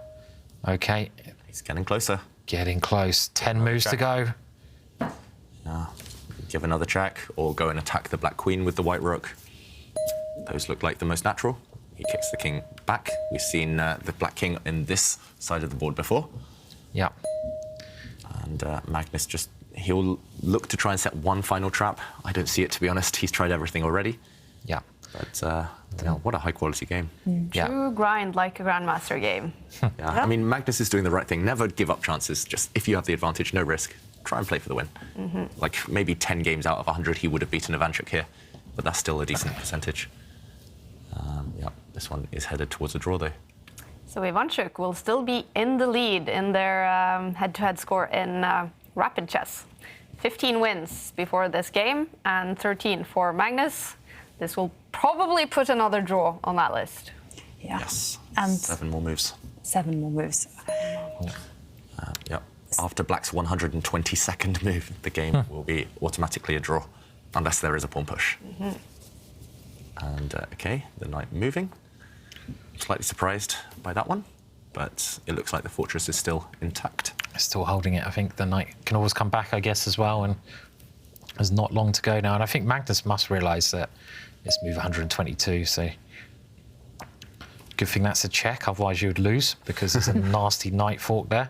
OK. He's getting closer. Getting close. 10 moves to go. Give another check or go and attack the black queen with the white rook. Those look like the most natural. He kicks the king back. We've seen the black king in this side of the board before. Yeah. And Magnus he'll look to try and set one final trap. I don't see it, to be honest. He's tried everything already. Yeah. But what a high-quality game. True grind like a grandmaster game. Yeah, I mean, Magnus is doing the right thing. Never give up chances. Just if you have the advantage, no risk. Try and play for the win. Like maybe 10 games out of 100, he would have beaten Ivanchuk here, but that's still a decent percentage. Yeah, this one is headed towards a draw, though. So Ivanchuk will still be in the lead in their head-to-head score in rapid chess. 15 wins before this game and 13 for Magnus. This will probably put another draw on that list. Yeah. Yes. And 7 more moves. 7 more moves. Yep. After black's 122nd move, the game will be automatically a draw, unless there is a pawn push. And OK, the knight moving. Slightly surprised by that one, but it looks like the fortress is still intact. Still holding it. I think the knight can always come back, I guess, as well. And there's not long to go now. And I think Magnus must realise that it's move 122, so good thing that's a check, otherwise you would lose because there's a nasty knight fork there.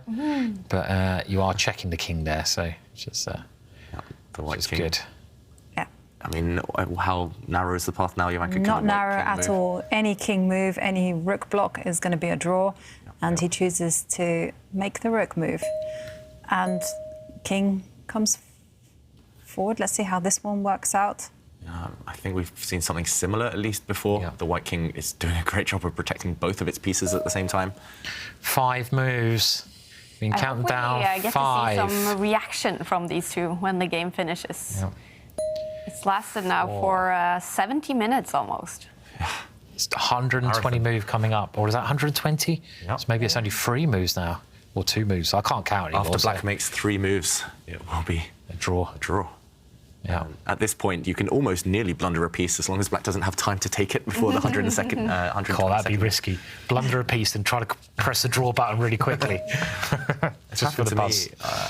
But you are checking the king there, so it's just The white king. good. Yeah. I mean, how narrow is the path now? Not narrow at all. Any king move, any rook block is going to be a draw, and he chooses to make the rook move. And king comes forward. Let's see how this one works out. I think we've seen something similar, at least before. Yeah. The white king is doing a great job of protecting both of its pieces at the same time. 5 moves. We can count them down. Get 5. to see some reaction from these two when the game finishes. Yeah. It's lasted now for 70 minutes almost. It's 120 move coming up, or is that 120? Yeah. So maybe it's only 3 moves now, or 2 moves. I can't count anymore. After black so makes 3 moves, it will be a draw. a draw. Yeah. At this point, you can almost nearly blunder a piece as long as black doesn't have time to take it before the 102nd. God, that'd be risky. Blunder a piece and try to press the draw button really quickly. It's happened to me.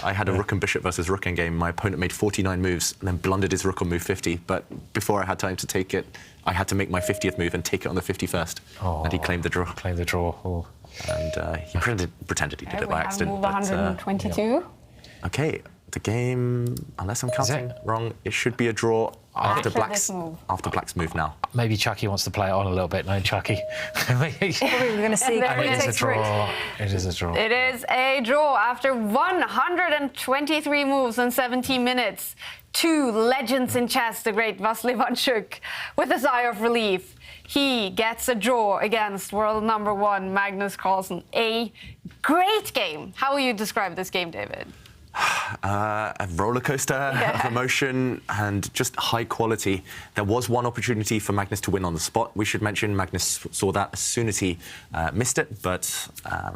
I had a rook and bishop versus rook endgame. My opponent made 49 moves and then blundered his rook on move 50. But before I had time to take it, I had to make my 50th move and take it on the 51st. And he claimed the draw. Claimed the draw. Oh. And he pretended he did it by accident. Move 122. OK, the game, unless I'm counting it? wrong, it should be a draw after this move. Black's move now. Maybe Chucky wants to play it on a little bit. No, Chucky. We're going to see. There It is a takes draw. It is a draw. It is a draw after 123 moves in 17 minutes. Two legends in chess, the great Vasyl Ivanchuk, with a sigh of relief. He gets a draw against world number 1 Magnus Carlsen. A great game. How will you describe this game, David? A roller coaster of emotion and just high quality. There was one opportunity for Magnus to win on the spot. We should mention Magnus saw that as soon as he missed it, but yeah,